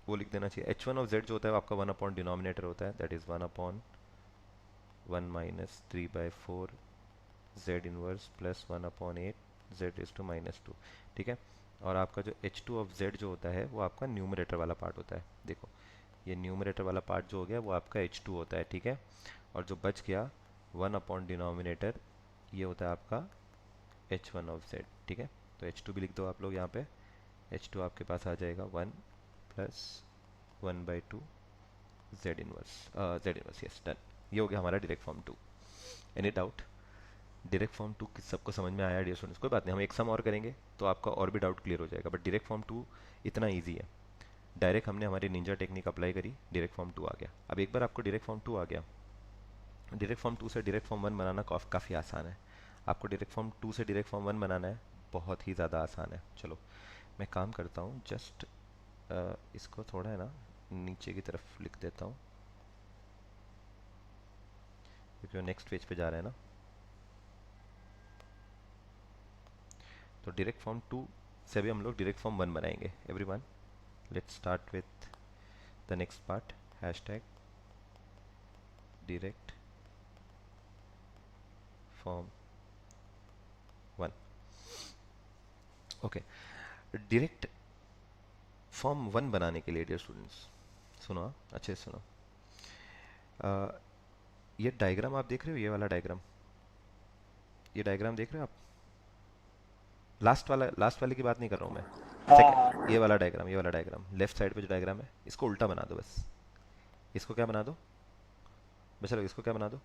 वो लिख देना चाहिए। h1 जो होता है वो आपका 1 अपॉन डिनोमिनेटर होता है, that is 1/1 minus 3/4 Z inverse plus 1/8 Z is to -2, ठीक है। और आपका जो h2 ऑफ z जो होता है वो आपका न्यूमरेटर वाला पार्ट होता है। देखो ये न्यूमरेटर वाला पार्ट जो हो गया वो आपका h2 होता है, ठीक है। और जो बच गया 1 अपॉन डिनोमिनेटर ये होता है आपका h1 ऑफ z, ठीक है। तो h2 भी लिख दो आप लोग यहाँ पे। h2 आपके पास आ जाएगा 1 plus 1/2 z inverse, yes done. ये हो गया हमारा direct form 2। Any doubt? Direct form 2 सबको समझ में आया डियर स्टूडेंट्स? कोई बात नहीं, हम एक सम और करेंगे तो आपका और भी डाउट क्लियर हो जाएगा, बट डायरेक्ट फॉर्म 2 इतना ईजी है। डायरेक्ट हमने हमारी निंजा टेक्निक अप्लाई करी, डायरेक्ट फॉर्म 2 आ गया। अब एक बार आपको डायरेक्ट फॉर्म 2 आ गया, डायरेक्ट फॉर्म 2 से डायरेक्ट फॉर्म 1 बनाना काफ़ी आसान है। आपको डायरेक्ट फॉर्म 2 से डायरेक्ट फॉर्म 1 बनाना है, बहुत ही ज़्यादा आसान है। चलो मैं काम करता हूँ, जस्ट इसको थोड़ा है ना नीचे की तरफ लिख देता हूँ, क्योंकि वो नेक्स्ट पेज पे जा रहा है ना। तो डायरेक्ट फॉर्म 2 से भी हम लोग डायरेक्ट फॉर्म 1 बनाएंगे। Everyone let's start with the next part, hashtag direct form 1। Okay, direct form 1 बनाने के लिए डियर स्टूडेंट्स सुनो अच्छे से सुनो। ये डायग्राम आप देख रहे हो, ये वाला डायग्राम, ये डायग्राम देख रहे हो आप? लास्ट वाले की बात नहीं कर रहा हूँ मैं, हाँ सेकंड, हाँ। ये वाला डायग्राम, ये वाला डायग्राम लेफ्ट साइड पे जो डायग्राम है इसको उल्टा बना दो बस। इसको क्या बना दो बस, चलो इसको क्या बना दो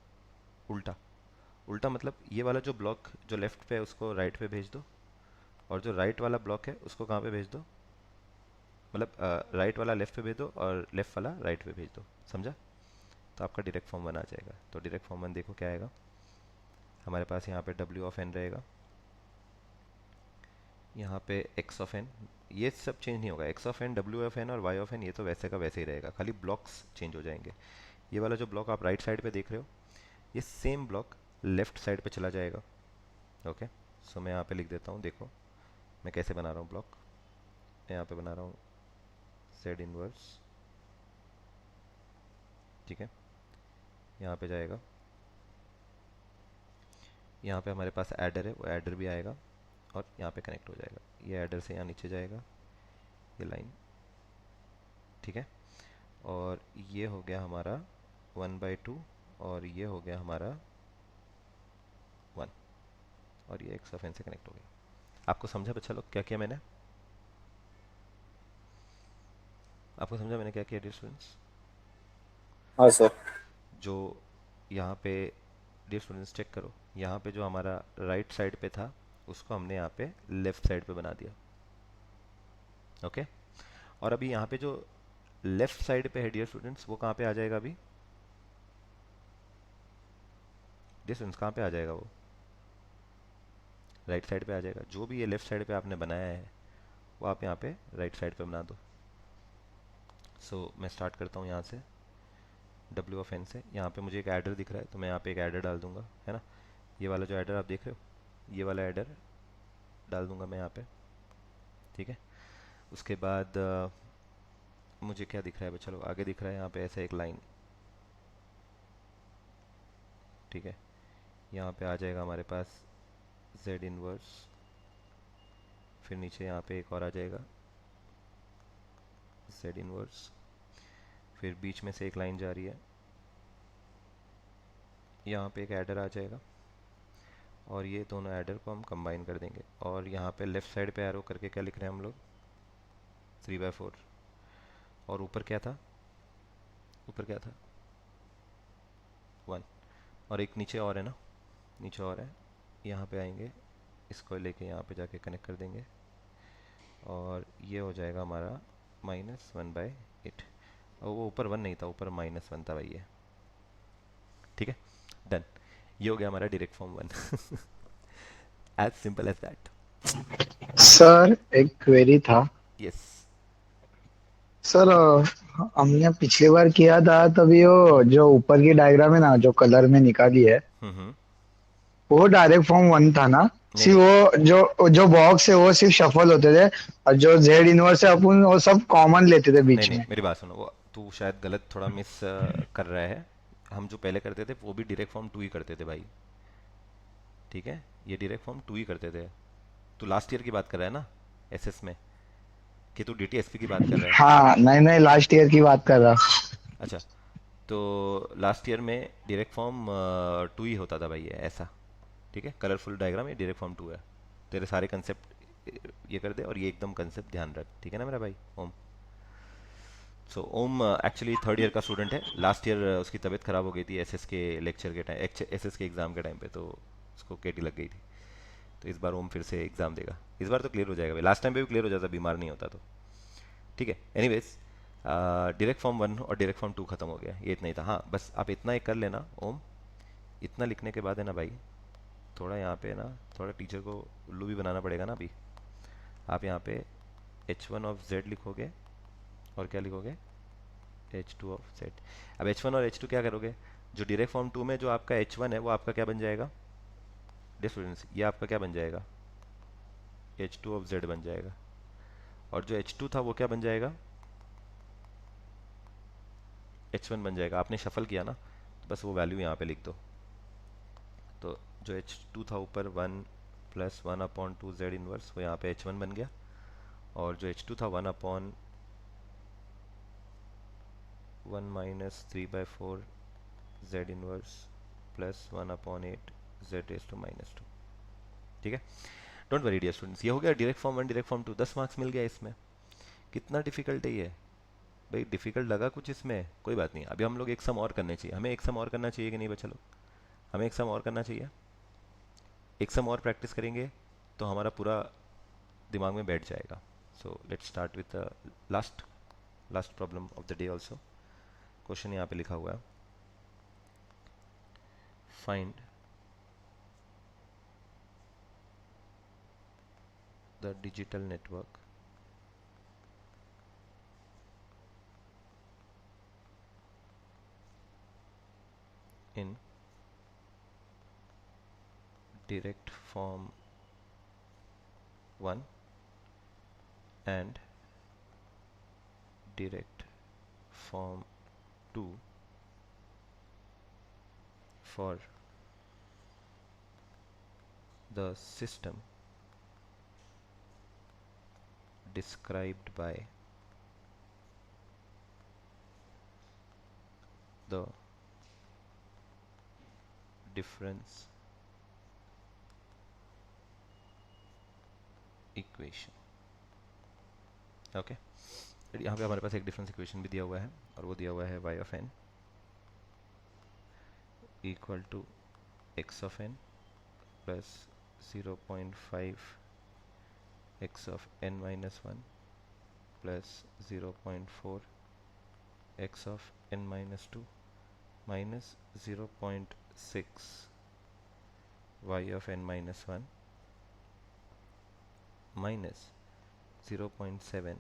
उल्टा। उल्टा मतलब ये वाला जो ब्लॉक जो लेफ्ट पे है उसको राइट पे भेज दो, और जो राइट वाला ब्लॉक है उसको कहाँ पे भेज दो, मतलब राइट वाला लेफ्ट पे भेज दो और लेफ्ट वाला राइट पे भेज दो, समझा? तो आपका डायरेक्ट फॉर्म 1 आ जाएगा। तो डायरेक्ट फॉर्म 1 देखो क्या आएगा हमारे पास, यहाँ पे w ऑफ n रहेगा, यहाँ पे x ऑफ n, ये सब चेंज नहीं होगा, x of n, w of n और y ऑफ n ये तो वैसे का वैसे ही रहेगा, खाली ब्लॉक्स चेंज हो जाएंगे। ये वाला जो ब्लॉक आप राइट साइड पे देख रहे हो ये सेम ब्लॉक लेफ्ट साइड पे चला जाएगा। ओके, सो मैं यहाँ पे लिख देता हूँ, देखो मैं कैसे बना रहा हूँ ब्लॉक। मैं यहाँ पे बना रहा हूँ z इनवर्स, ठीक है। यहाँ पे जाएगा, यहाँ पे हमारे पास एडर है, वो एडर भी आएगा और यहाँ पे कनेक्ट हो जाएगा। ये एडर से यहाँ नीचे जाएगा ये लाइन, ठीक है। और ये हो गया हमारा 1/2 और ये हो गया हमारा 1, और ये x ऑफ n से कनेक्ट हो गया। आपको समझा बच्चा लोग क्या किया मैंने? आपको समझा मैंने क्या किया डियर स्टूडेंट्स? हाँ सर। जो यहाँ पे डियर स्टूडेंट्स चेक करो, यहाँ पे जो हमारा राइट साइड पे था उसको हमने यहाँ पे लेफ्ट साइड पे बना दिया। ओके, और अभी यहाँ पे जो लेफ्ट साइड पे है डियर स्टूडेंट्स वो कहाँ पे आ जाएगा अभी? डियर स्टूडेंट्स कहाँ पे आ जाएगा वो? राइट साइड पे आ जाएगा। जो भी ये लेफ्ट साइड पे आपने बनाया है वो आप यहाँ पे राइट साइड पे बना दो। सो मैं स्टार्ट करता हूँ यहाँ से w ऑफ n से। यहाँ पे मुझे एक एडर दिख रहा है तो मैं यहाँ पे एक एडर डाल दूंगा, है ना। ये वाला जो एडर आप देख रहे हो ये वाला एडर डाल दूंगा मैं यहाँ पे, ठीक है। उसके बाद मुझे क्या दिख रहा है, चलो आगे दिख रहा है यहाँ पे ऐसा एक लाइन, ठीक है। यहाँ पे आ जाएगा हमारे पास z इनवर्स, फिर नीचे यहाँ पे एक और आ जाएगा z इनवर्स, फिर बीच में से एक लाइन जा रही है, यहाँ पे एक एडर आ जाएगा और ये दोनों एडर को हम कंबाइन कर देंगे। और यहाँ पे लेफ्ट साइड पे एरो करके क्या लिख रहे हैं हम लोग? 3/4। और ऊपर क्या था? ऊपर क्या था? 1। और एक नीचे और है ना, नीचे और है, यहाँ पे आएंगे, इसको लेके यहाँ पे जाके कनेक्ट कर देंगे और ये हो जाएगा हमारा -1/8। और वो ऊपर 1 नहीं था, ऊपर -1 था भाई ये, ठीक है डन। ये हो गया हमारा direct form 1। As simple as that. Sir एक क्वेरी था। यस। सर हमने पिछली बार किया था तभी वो जो ऊपर की डायग्राम है ना जो कलर में निकाली है हम्म। वो डायरेक्ट फॉर्म 1 था ना। नहीं सिर्फ नहीं वो जो जो बॉक्स है वो सिर्फ शफल होते थे और जो जेड इनवर्स है अपन वो सब कॉमन लेते थे नहीं बीच नहीं में। मेरी बात सुनो, वो तू शायद गलत थोड़ा मिस कर रहा है। हम जो पहले करते थे वो भी डायरेक्ट फॉर्म 2 ही करते थे भाई, ठीक है। ये डायरेक्ट फॉर्म 2 ही करते थे। तू लास्ट ईयर की बात कर रहा है ना? एसएस में, कि तू डीटीएसपी की बात कर रहा है? हाँ, नहीं नहीं, लास्ट ईयर की बात कर रहा। अच्छा, तो लास्ट ईयर में डायरेक्ट फॉर्म 2 ही होता था भाई, ये ऐसा। ठीक है, कलरफुल डायग्राम, ये डायरेक्ट फॉर्म 2 है। तेरे सारे कंसेप्ट ये कर दे, और ये एकदम कंसेप्ट ध्यान रख, ठीक है ना मेरा भाई ओम? सो ओम एक्चुअली थर्ड ईयर का स्टूडेंट है। लास्ट ईयर उसकी तबीयत खराब हो गई थी एसएस के लेक्चर के टाइम, एसएस के एग्ज़ाम के टाइम पे, तो उसको केटी लग गई थी। तो इस बार ओम फिर से एग्ज़ाम देगा। इस बार तो क्लियर हो जाएगा भाई, लास्ट टाइम पे भी क्लियर हो जाता, बीमार नहीं होता तो। ठीक है, एनीवेज, डायरेक्ट फॉर्म 1 और डायरेक्ट फॉर्म 2 खत्म हो गया, ये इतना ही था। हाँ, बस आप इतना ही कर लेना ओम। इतना लिखने के बाद है ना भाई, थोड़ा यहाँ पे ना, थोड़ा टीचर को उल्लू भी बनाना पड़ेगा ना अभी। आप यहाँ पे h1 ऑफ z लिखोगे, और क्या लिखोगे, h2 ऑफ z। अब h1 और h2 क्या करोगे, जो डायरेक्ट फॉर्म 2 में जो आपका h1 है वो आपका क्या बन जाएगा डियर स्टूडेंट्स, ये आपका क्या बन जाएगा, h2 ऑफ z बन जाएगा। और जो h2 था वो क्या बन जाएगा, h1 बन जाएगा। आपने शफल किया ना, तो बस वो वैल्यू यहाँ पे लिख दो। तो जो h2 था ऊपर 1 प्लस 1/2 z इनवर्स, वो यहाँ पे h1 बन गया। और जो h2 था 1/1 minus 3/4 z inverse plus 1/8 z raise to -2। ठीक है, डोंट वरी डियर स्टूडेंट्स, ये हो गया direct form 1 direct form 2, 10 marks मिल गया इसमें। कितना डिफिकल्ट है ये भाई? डिफिकल्ट लगा कुछ इसमें? कोई बात नहीं, अभी हम लोग एक सम और करने चाहिए, हमें एक सम और करना चाहिए कि नहीं बच्चा लोग? हमें एक सम और करना चाहिए। एक सम और प्रैक्टिस करेंगे तो हमारा पूरा दिमाग में बैठ जाएगा। सो let's start with the last last problem of the day also. Question यहाँ पे लिखा हुआ है, find the digital network in direct form 1 and direct form 2 for the system described by the difference equation. Okay, यहाँ पे हमारे पास एक डिफरेंस इक्वेशन भी दिया हुआ है, और वो दिया हुआ है y of n equal to x of n plus 0.5 x of n minus 1 plus 0.4 x of n minus 2 minus 0.6 y of n minus 1 minus 0.7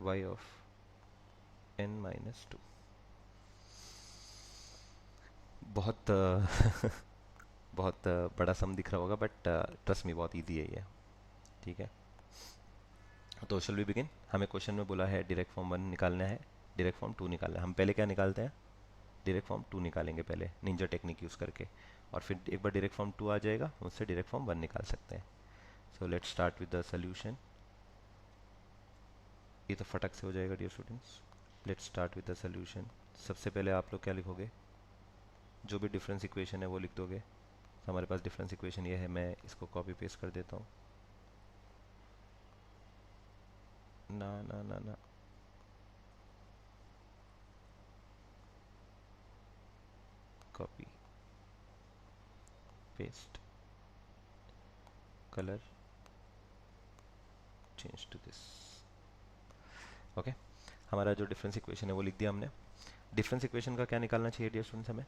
y of n minus 2। बहुत बहुत बड़ा सम दिख रहा होगा, बट ट्रस्ट मी बहुत easy है ये। ठीक है, तो शल वी बिगिन। हमें क्वेश्चन में बोला है डायरेक्ट फॉर्म 1 निकालना है, डायरेक्ट फॉर्म 2 निकालना है। हम पहले क्या निकालते हैं, डायरेक्ट फॉर्म 2 निकालेंगे पहले, निंजा टेक्निक यूज़ करके, और फिर एक बार डायरेक्ट फॉर्म 2 आ जाएगा, उससे डायरेक्ट फॉर्म 1 निकाल सकते हैं। So let's start with the solution. ये तो फटक से हो जाएगा dear students. Let's start with the solution. सबसे पहले आप लोग क्या लिखोगे, जो भी डिफरेंस इक्वेशन है वो लिख दोगे। तो हमारे पास डिफरेंस इक्वेशन ये है, मैं इसको कॉपी पेस्ट कर देता हूँ। ना ना ना ना, copy paste, colour change to this. Okay, हमारा जो डिफरेंस इक्वेशन है वो लिख दिया हमने। डिफरेंस इक्वेशन का क्या निकालना चाहिए डियर स्टूडेंट्स हमें?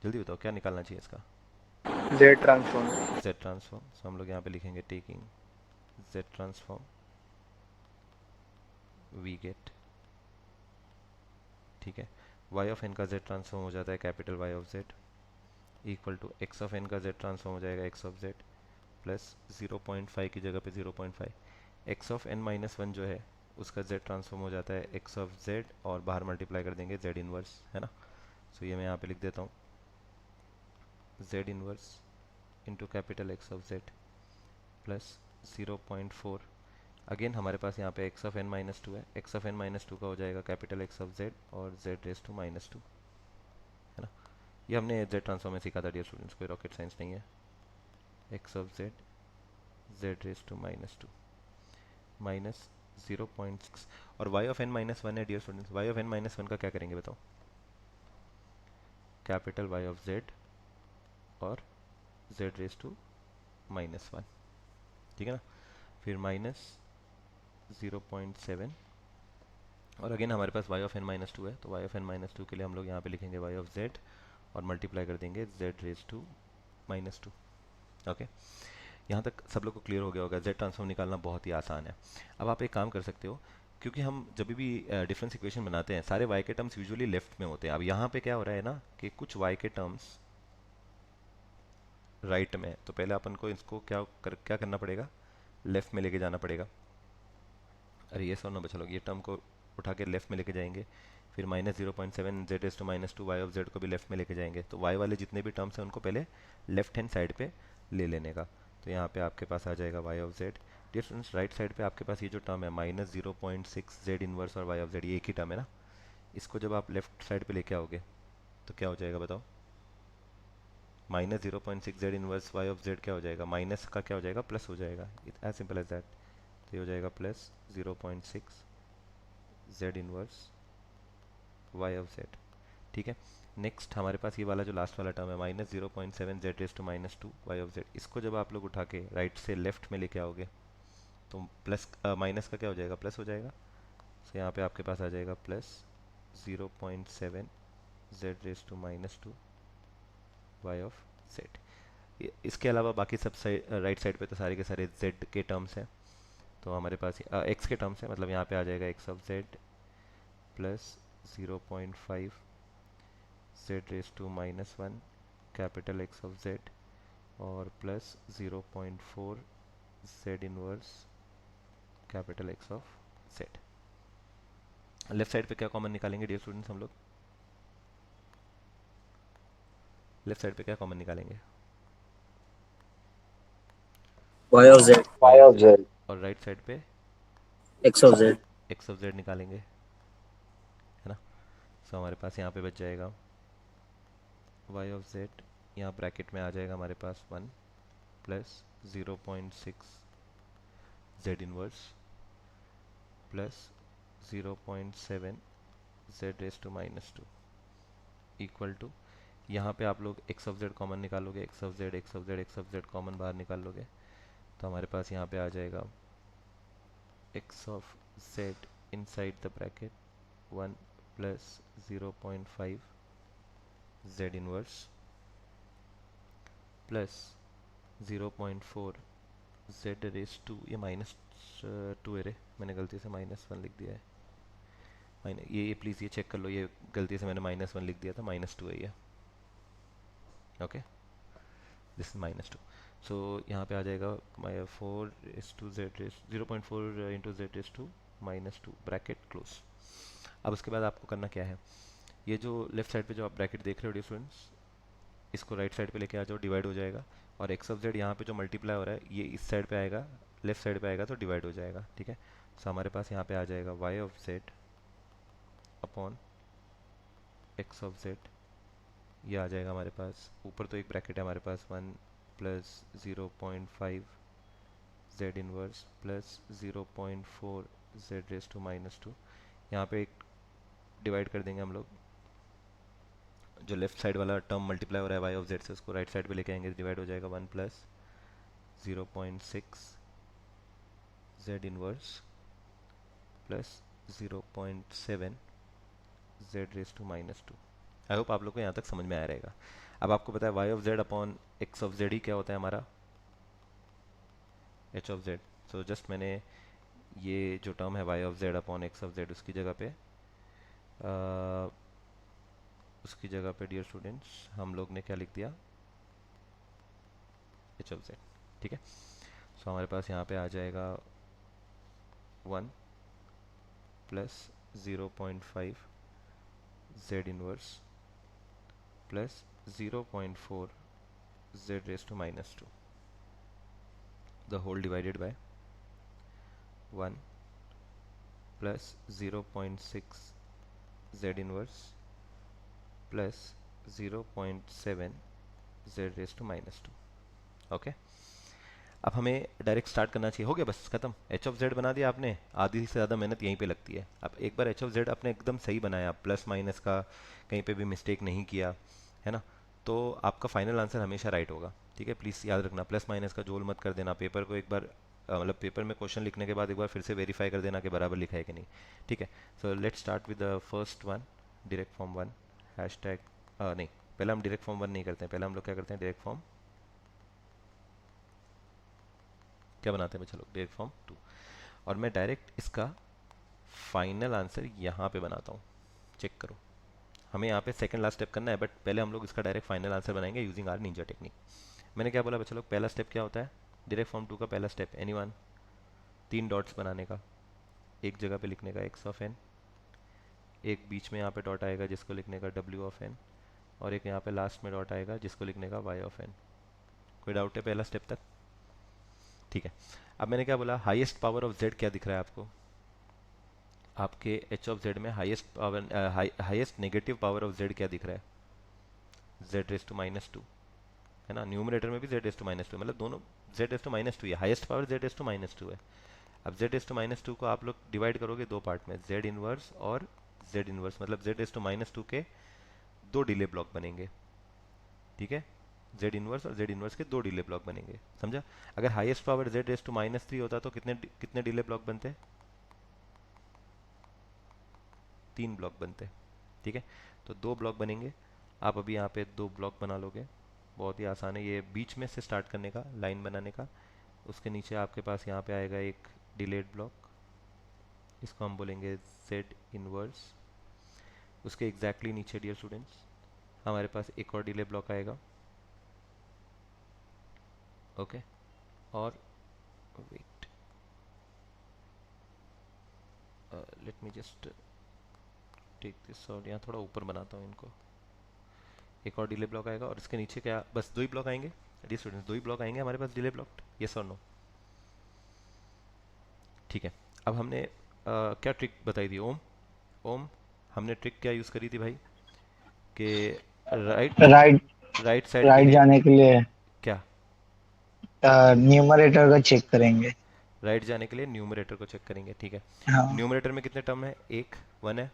जल्दी बताओ क्या निकालना चाहिए इसका? Z transform. Z transform. So हम लोग यहाँ पे लिखेंगे taking z transform we get, ठीक है, y ऑफ n का z ट्रांसफॉर्म हो जाता है capital Y of z equal to x of n का z ट्रांसफॉर्म हो जाएगा x ऑफ z प्लस 0.5 की जगह पे 0.5, x ऑफ n माइनस 1 जो है उसका z ट्रांसफॉर्म हो जाता है x ऑफ z, और बाहर मल्टीप्लाई कर देंगे z इनवर्स, है ना। सो ये मैं यहाँ पे लिख देता हूँ z inverse into capital X of Z plus 0.4। Again हमारे पास यहाँ पे X of N minus two है, X of N minus two का हो जाएगा कैपिटल एक्स ऑफ जेड और Z raise to minus two, है ना। ये हमने जेड ट्रांसफॉर्म में सीखा था डियर स्टूडेंट्स, कोई रॉकेट साइंस नहीं है। X of Z Z raise to minus two minus 0.6 और Y of N minus one है dear students. Y of N minus one का क्या करेंगे बताओ? कैपिटल वाई ऑफ जेड और Z raise to minus one, ठीक है ना। फिर माइनस 0.7 और अगेन हमारे पास Y of N minus two है, तो Y of N minus two के लिए हम लोग यहाँ पे लिखेंगे वाई ऑफ जेड और मल्टीप्लाई कर देंगे Z raise to minus two. Okay, यहाँ तक सब लोग को क्लियर हो गया होगा। जेड ट्रांसफॉर्म निकालना बहुत ही आसान है। अब आप एक काम कर सकते हो, क्योंकि हम जब भी डिफरेंस इक्वेशन बनाते हैं सारे वाई के टर्म्स यूजुअली लेफ्ट में होते हैं। अब यहाँ पे क्या हो रहा है ना कि कुछ वाई के टर्म्स राइट में, तो पहले अपन को इसको क्या करना पड़ेगा, लेफ्ट में लेके जाना पड़ेगा। अरे ये सुनो बच्चा लोग, ये टर्म को उठा के लेफ्ट में लेके जाएंगे, फिर minus 0.7 Z S to minus two Y of Z को भी लेफ्ट में लेके जाएंगे। तो वाई वाले जितने भी टर्म्स हैं उनको पहले लेफ्ट हैंड साइड पे ले लेने का। तो यहाँ पे आपके पास आ जाएगा Y of Z. Dear students, right side पे आपके पास ये जो टर्म है माइनस 0.6 जेड इनवर्स और वाई ऑफ जेड, ये एक ही टर्म है ना। इसको जब आप लेफ्ट साइड पे लेके आओगे तो क्या हो जाएगा बताओ? Minus 0.6 Z inverse Y of Z क्या हो जाएगा, माइनस का क्या हो जाएगा, प्लस हो जाएगा। It as simple as that. तो ये हो जाएगा plus 0.6 Z inverse Y of Z, ठीक है। नेक्स्ट हमारे पास ये वाला जो लास्ट वाला टर्म है minus 0.7 Z raise to minus two Y of Z, इसको जब आप लोग उठा के राइट से लेफ्ट में लेके आओगे तो प्लस माइनस का क्या हो जाएगा, प्लस हो जाएगा। तो यहाँ पे आपके पास आ जाएगा plus 0.7 Z raise to minus two Y of Z. इसके अलावा बाकी सब साइड राइट साइड पे तो सारे के सारे जेड के टर्म्स हैं। तो हमारे पास एक्स के टर्म्स हैं, मतलब यहाँ पे आ जाएगा X of Z plus 0.5 Z raise to minus one capital X of Z और plus 0.4 Z inverse capital X of Z. Left side पे क्या कॉमन निकालेंगे डियर स्टूडेंट्स हम लोग? लेफ्ट साइड पे क्या कॉमन निकालेंगे? Y of Z, Y of Z. और राइट साइड पे X of Z. X of Z निकालेंगे, है ना। सो हमारे पास यहाँ पे बच जाएगा वाई ऑफ जेड, यहाँ ब्रैकेट में आ जाएगा हमारे पास 1 plus 0.6 Z inverse plus 0.7 Z raise to minus two equal to, यहाँ पे आप लोग एक्स ऑफ जेड कॉमन निकालोगे, X of Z X of Z X of Z common बाहर निकाल लोगे, तो हमारे पास यहाँ पे आ जाएगा X of Z inside the bracket 1 plus 0.5 Z inverse plus 0.4 Z raise to, ये माइनस टू है रे, मैंने गलती से माइनस वन लिख दिया है। ये प्लीज़ ये चेक कर लो, ये गलती से मैंने माइनस वन लिख दिया था, माइनस टू है ये। Okay, this is minus two. So यहाँ पे आ जाएगा 0.4 into Z raise to minus two bracket close. अब उसके बाद आपको करना क्या है, ये जो लेफ्ट साइड पे जो आप ब्रैकेट देख रहे हो स्टूडेंट्स, इसको राइट साइड पे लेके आ जाओ, डिवाइड हो जाएगा। और एक्स ऑफ जेड यहाँ पे जो मल्टीप्लाई हो रहा है ये इस साइड पे आएगा, लेफ्ट साइड पे आएगा तो डिवाइड हो जाएगा, ठीक है। सो हमारे पास यहाँ पे आ जाएगा Y of Z upon X of Z, ये आ जाएगा हमारे पास। ऊपर तो एक ब्रैकेट है हमारे पास 1 plus 0.5 Z inverse plus 0.4 Z raise to minus two, यहाँ पे एक डिवाइड कर देंगे हम लोग। जो लेफ्ट साइड वाला टर्म मल्टीप्लाई हो रहा है वाई ऑफ जेड से, उसको राइट साइड पे लेके आएंगे, डिवाइड हो जाएगा 1 plus 0.6 Z inverse plus 0.7 Z raise to minus two. I hope आप लोग को यहाँ तक समझ में आया रहेगा। अब आपको पता है Y of Z upon X of Z ही क्या होता है हमारा, H of Z. So just मैंने ये जो टर्म है Y of Z upon X of Z, उसकी जगह पे डियर स्टूडेंट्स हम लोग ने क्या लिख दिया, एच ऑफ जेड, ठीक है। सो हमारे पास यहाँ पे आ जाएगा 1 plus 0.5 Z inverse plus 0.4 z raise to -2 the whole divided by 1 plus 0.6 z inverse plus 0.7 z raise to -2। Okay, अब हमें डायरेक्ट स्टार्ट करना चाहिए। हो गया, बस खत्म। एच ऑफ जेड बना दिया आपने, आधी से ज़्यादा मेहनत यहीं पे लगती है। अब एक बार एच ऑफ जेड आपने एकदम सही बनाया, प्लस माइनस का कहीं पे भी मिस्टेक नहीं किया है ना, तो आपका फाइनल आंसर हमेशा राइट होगा। ठीक है, प्लीज़ याद रखना, प्लस माइनस का जोल मत कर देना। पेपर को एक बार मतलब पेपर में क्वेश्चन लिखने के बाद एक बार फिर से वेरीफाई कर देना कि बराबर लिखा है कि नहीं। ठीक है, so let's start with the first one, direct form 1 hashtag नहीं, पहले हम डायरेक्ट फॉर्म 1 नहीं करते हैं, पहले हम लोग क्या करते हैं, डायरेक्ट फॉर्म क्या बनाते हैं बच्चा लोग, डायरेक्ट फॉर्म 2। और मैं डायरेक्ट इसका फाइनल आंसर यहाँ पे बनाता हूँ, चेक करो। हमें यहाँ पे सेकंड लास्ट स्टेप करना है, बट पहले हम लोग इसका डायरेक्ट फाइनल आंसर बनाएंगे यूजिंग आर निंजा टेक्निक। मैंने क्या बोला बच्चा लोग, पहला स्टेप क्या होता है डायरेक्ट फॉर्म 2 का? पहला स्टेप एनीवन, 3 डॉट्स बनाने का, एक जगह पे लिखने का एक्स ऑफ एन, एक बीच में यहाँ पे डॉट आएगा जिसको लिखने का डब्ल्यू ऑफ एन, और एक यहाँ पे लास्ट में डॉट आएगा जिसको लिखने का वाई ऑफ एन। कोई डाउट है पहला स्टेप तक? ठीक है, अब मैंने क्या बोला, हाईएस्ट पावर ऑफ जेड क्या दिख रहा है आपको? आपके एच ऑफ जेड में highest power, highest negative power of Z क्या दिख रहा है? जेड रेस टू -2 है ना, न्यूमरेटर में भी जेड रेस टू -2, मतलब दोनों जेड रेस टू -2 है, highest power Z raise to -2 है। अब जेड रेस टू -2 को आप लोग डिवाइड करोगे दो पार्ट में, जेड इनवर्स और जेड इनवर्स, मतलब जेड रेस टू -2 के दो डिले ब्लॉक बनेंगे। ठीक है, जेड इनवर्स और जेड इनवर्स के दो डिले ब्लॉक बनेंगे, समझा? अगर highest power Z raise to -3 होता तो कितने कितने डिले ब्लॉक बनते? 3 ब्लॉक बनते। ठीक है, तो 2 ब्लॉक बनेंगे। आप अभी यहाँ पे 2 ब्लॉक बना लोगे, बहुत ही आसान है ये बीच में से स्टार्ट करने का, लाइन बनाने का। उसके नीचे आपके पास यहाँ पे आएगा एक डिलेड ब्लॉक, इसको हम बोलेंगे जेड इनवर्स। उसके एग्जैक्टली नीचे डियर स्टूडेंट्स हमारे पास एक और डिले ब्लॉक आएगा। ओके, और wait, let me just take this, और यहाँ थोड़ा ऊपर बनाता हूँ इनको। एक और डिले ब्लॉक आएगा और इसके नीचे क्या, बस 2 ही ब्लॉक आएंगे डियर स्टूडेंट्स, 2 ही ब्लॉक आएंगे हमारे पास डिले ब्लॉक, यस और नो? ठीक है, अब हमने क्या ट्रिक बताई थी ओम? ओम, हमने ट्रिक क्या यूज़ करी थी भाई, कि राइट राइट, राइट साइड के राइट लिए जाने के लिए क्या, न्यूमरेटर का चेक करेंगे। राइट जाने के लिए न्यूमरेटर को चेक करेंगे। ठीक है, हाँ, न्यूमरेटर में कितने टर्म है? एक 1 है,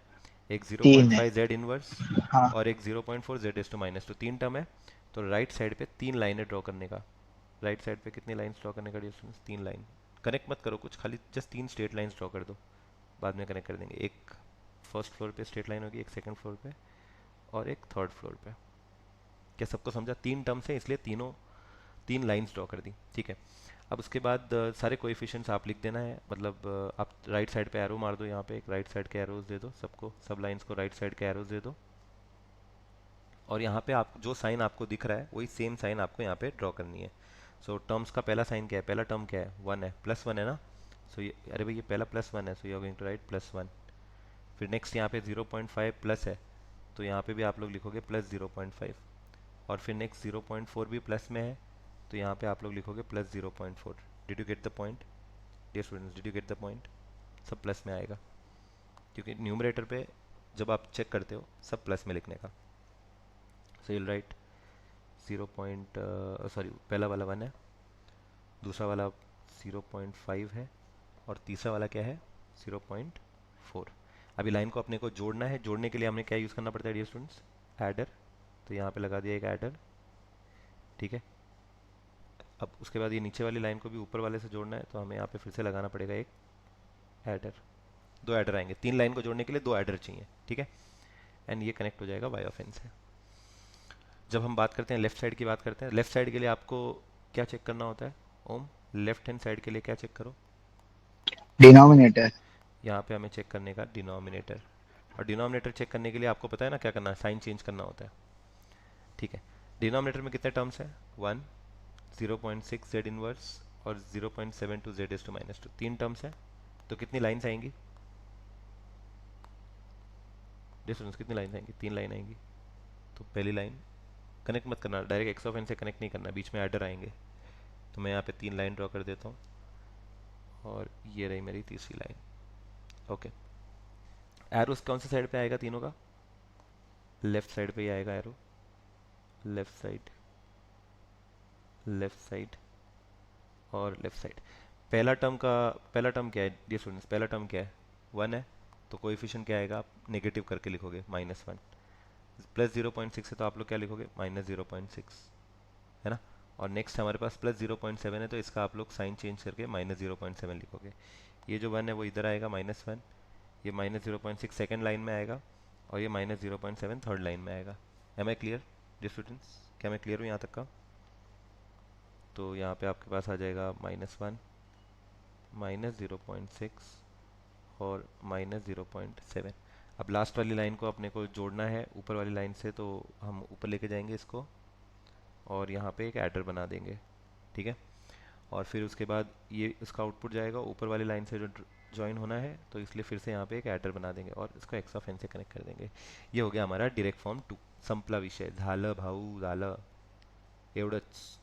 एक 3 है। 0.5 जेड इनवर्स हाँ, और एक 0.4 जेड एस टू -2, 3 टर्म है। तो राइट साइड पे 3 लाइनें ड्रॉ करने का। राइट साइड पे कितनी लाइंस ड्रॉ करने का डियर स्टूडेंट्स? 3 लाइन। कनेक्ट मत करो कुछ, खाली जस्ट 3 स्ट्रेट लाइंस ड्रॉ कर दो, बाद में कनेक्ट कर देंगे। एक फर्स्ट फ्लोर पे स्ट्रेट लाइन होगी, एक सेकंड फ्लोर पे और एक थर्ड फ्लोर पे। क्या सबको समझा? 3 टर्म्स है इसलिए तीनों 3 लाइंस ड्रॉ कर दी। ठीक है, अब उसके बाद सारे कोएफिशिएंट्स आप लिख देना है, मतलब आप राइट साइड पे एरो मार दो, यहाँ पे एक राइट साइड के एरोज दे दो सबको, सब लाइंस को राइट साइड के एरोज दे दो। और यहाँ पे आप जो साइन आपको दिख रहा है वही सेम साइन आपको यहाँ पे ड्रॉ करनी है। सो टर्म्स का पहला साइन क्या है? पहला टर्म क्या है? 1 है, +1 है ना। सो ये, अरे भाई ये पहला +1 है, so you are going to write +1। फिर नेक्स्ट यहाँ पे 0.5 प्लस है, तो यहाँ पे भी आप लोग लिखोगे +0.5। और फिर नेक्स्ट 0.4 भी प्लस में है, तो यहाँ पे आप लोग लिखोगे +0.4। Did you get the point dear students? Did you get the point? सब प्लस में आएगा, क्योंकि न्यूमरेटर पे जब आप चेक करते हो सब प्लस में लिखने का। So you right 0 point, sorry पहला वाला 1 है, दूसरा वाला 0.5 है और तीसरा वाला क्या है? 0.4। अभी लाइन को अपने को जोड़ना है, जोड़ने के लिए हमें क्या यूज़ करना पड़ता है डियर स्टूडेंट्स? एडर। तो यहाँ पे लगा दिया एक एडर। ठीक है, अब उसके बाद ये नीचे वाली लाइन को भी ऊपर वाले से जोड़ना है, तो हमें यहाँ पे फिर से लगाना पड़ेगा एक एडर। 2 एडर आएंगे, 3 लाइन को जोड़ने के लिए 2 एडर चाहिए। ठीक है, एंड ये कनेक्ट हो जाएगा वाई ऑफ एन से। जब हम बात करते हैं लेफ्ट साइड की, बात करते हैं लेफ्ट साइड के लिए आपको क्या चेक करना होता है ओम? लेफ्ट हैंड साइड के लिए क्या चेक करो? डिनोमिनेटर। यहाँ पे हमें चेक करने का डिनोमिनेटर। और डिनोमिनेटर चेक करने के लिए आपको पता है ना क्या करना है? साइन चेंज करना होता है। ठीक है, डिनोमिनेटर में कितने टर्म्स हैं? 1, 0.6 जेड इनवर्स और 0.72 जेड एस टू -2, 3 टर्म्स हैं। तो कितनी लाइन्स आएंगी डिस्टेंस? कितनी लाइन आएंगी? 3 लाइन आएंगी। तो पहली लाइन कनेक्ट मत करना, डायरेक्ट एक्स ऑफ एन से कनेक्ट नहीं करना, बीच में एडर आएंगे। तो मैं यहाँ पे 3 लाइन ड्रॉ कर देता हूँ और ये रही मेरी तीसरी लाइन। ओके, एरो कौन सी साइड पे आएगा तीनों का? लेफ्ट साइड पे ही आएगा arrow, left side, left side और लेफ्ट साइड। पहला टर्म क्या है डियर स्टूडेंट्स? पहला टर्म क्या है? 1 है, तो कोएफिशिएंट क्या आएगा? आप नेगेटिव करके लिखोगे -1। प्लस 0.6 है तो आप लोग क्या लिखोगे? -0.6, है ना। और नेक्स्ट हमारे पास प्लस 0.7 है, तो इसका आप लोग साइन चेंज करके -0.7 लिखोगे। ये जो 1 है वो इधर आएगा -1, ये -0.6 सेकेंड लाइन में आएगा और ये -0.7 थर्ड लाइन में आएगा। Am I clear dear students? क्या मैं क्लियर हूँ यहाँ तक का? तो यहाँ पे आपके पास आ जाएगा -1, -0.6 और -0.7। अब लास्ट वाली लाइन को अपने को जोड़ना है ऊपर वाली लाइन से, तो हम ऊपर लेके जाएंगे इसको और यहाँ पे एक एडर बना देंगे, ठीक है। और फिर उसके बाद ये इसका आउटपुट जाएगा ऊपर वाली लाइन से जो ज्वाइन होना है, तो इसलिए फिर से यहाँ पे एक एडर बना देंगे और इसको एक्स ऑफ एन से कनेक्ट कर देंगे। ये हो गया हमारा डायरेक्ट फॉर्म 2। संपला विषय झालं भाऊ झालं, एवढंच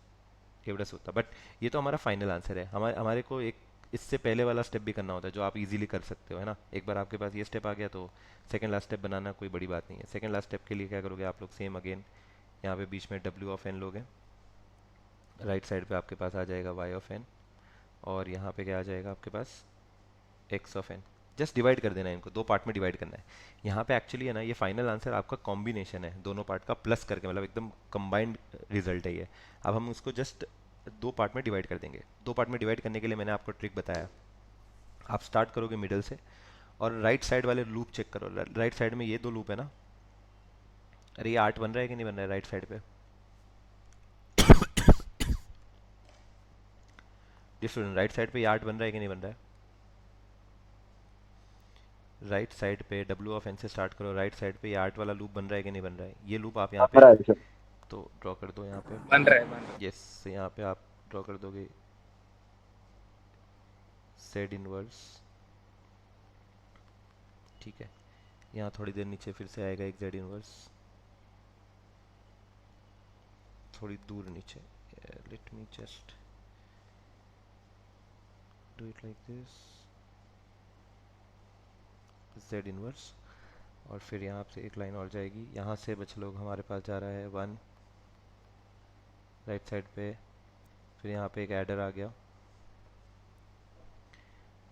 एवढंच होता। बट ये तो हमारा फाइनल आंसर है। हमारे हमारे को एक इससे पहले वाला स्टेप भी करना होता है जो आप इजीली कर सकते हो, है ना। एक बार आपके पास ये स्टेप आ गया तो सेकंड लास्ट स्टेप बनाना कोई बड़ी बात नहीं है। सेकंड लास्ट स्टेप के लिए क्या करोगे आप लोग? सेम अगेन यहाँ पे बीच में डब्ल्यू ऑफ एन लोगे, राइट साइड पे आपके पास आ जाएगा वाई ऑफ एन और यहाँ पे क्या आ जाएगा आपके पास? X of N. Just divide कर देना है, इनको 2 पार्ट में डिवाइड करना है। यहाँ पे एक्चुअली है ना, ये फाइनल आंसर आपका कॉम्बिनेशन है दोनों पार्ट का प्लस करके, मतलब एकदम कंबाइंड रिजल्ट है ये। अब हम उसको जस्ट 2 पार्ट में डिवाइड कर देंगे। 2 पार्ट में डिवाइड करने के लिए मैंने आपको ट्रिक बताया। आप स्टार्ट करोगे मिडल से और राइट साइड वाले लूप चेक करो। राइट साइड में ये 2 लूप है ना। अरे ये 8 बन रहा है कि नहीं बन रहा है राइट साइड पे? जी स्टूडेंट, राइट साइड पे ये 8 बन रहा है कि नहीं बन रहा है? राइट साइड पे डब्ल्यू ऑफ एन से स्टार्ट करो, राइट साइड पे ये 8 वाला लूप बन रहा है कि नहीं बन रहा है? ये लूप आप यहाँ पे हमारा है। तो ड्रॉ कर दो यहाँ पे। बन रहा है, बन रहा है। यस, यहाँ पे आप ड्रॉ कर दोगे सेड इनवर्स, ठीक है। यहाँ थोड़ी देर नीचे फिर से आएगा एक जेड इनवर्स, थोड़ी दूर नीचे। Late me just do it like this, Z inverse. और फिर यहाँ से एक लाइन और जाएगी, यहाँ से बच लोग हमारे पास जा रहा है 1 राइट साइड पे। फिर यहाँ पे एक एडर आ गया,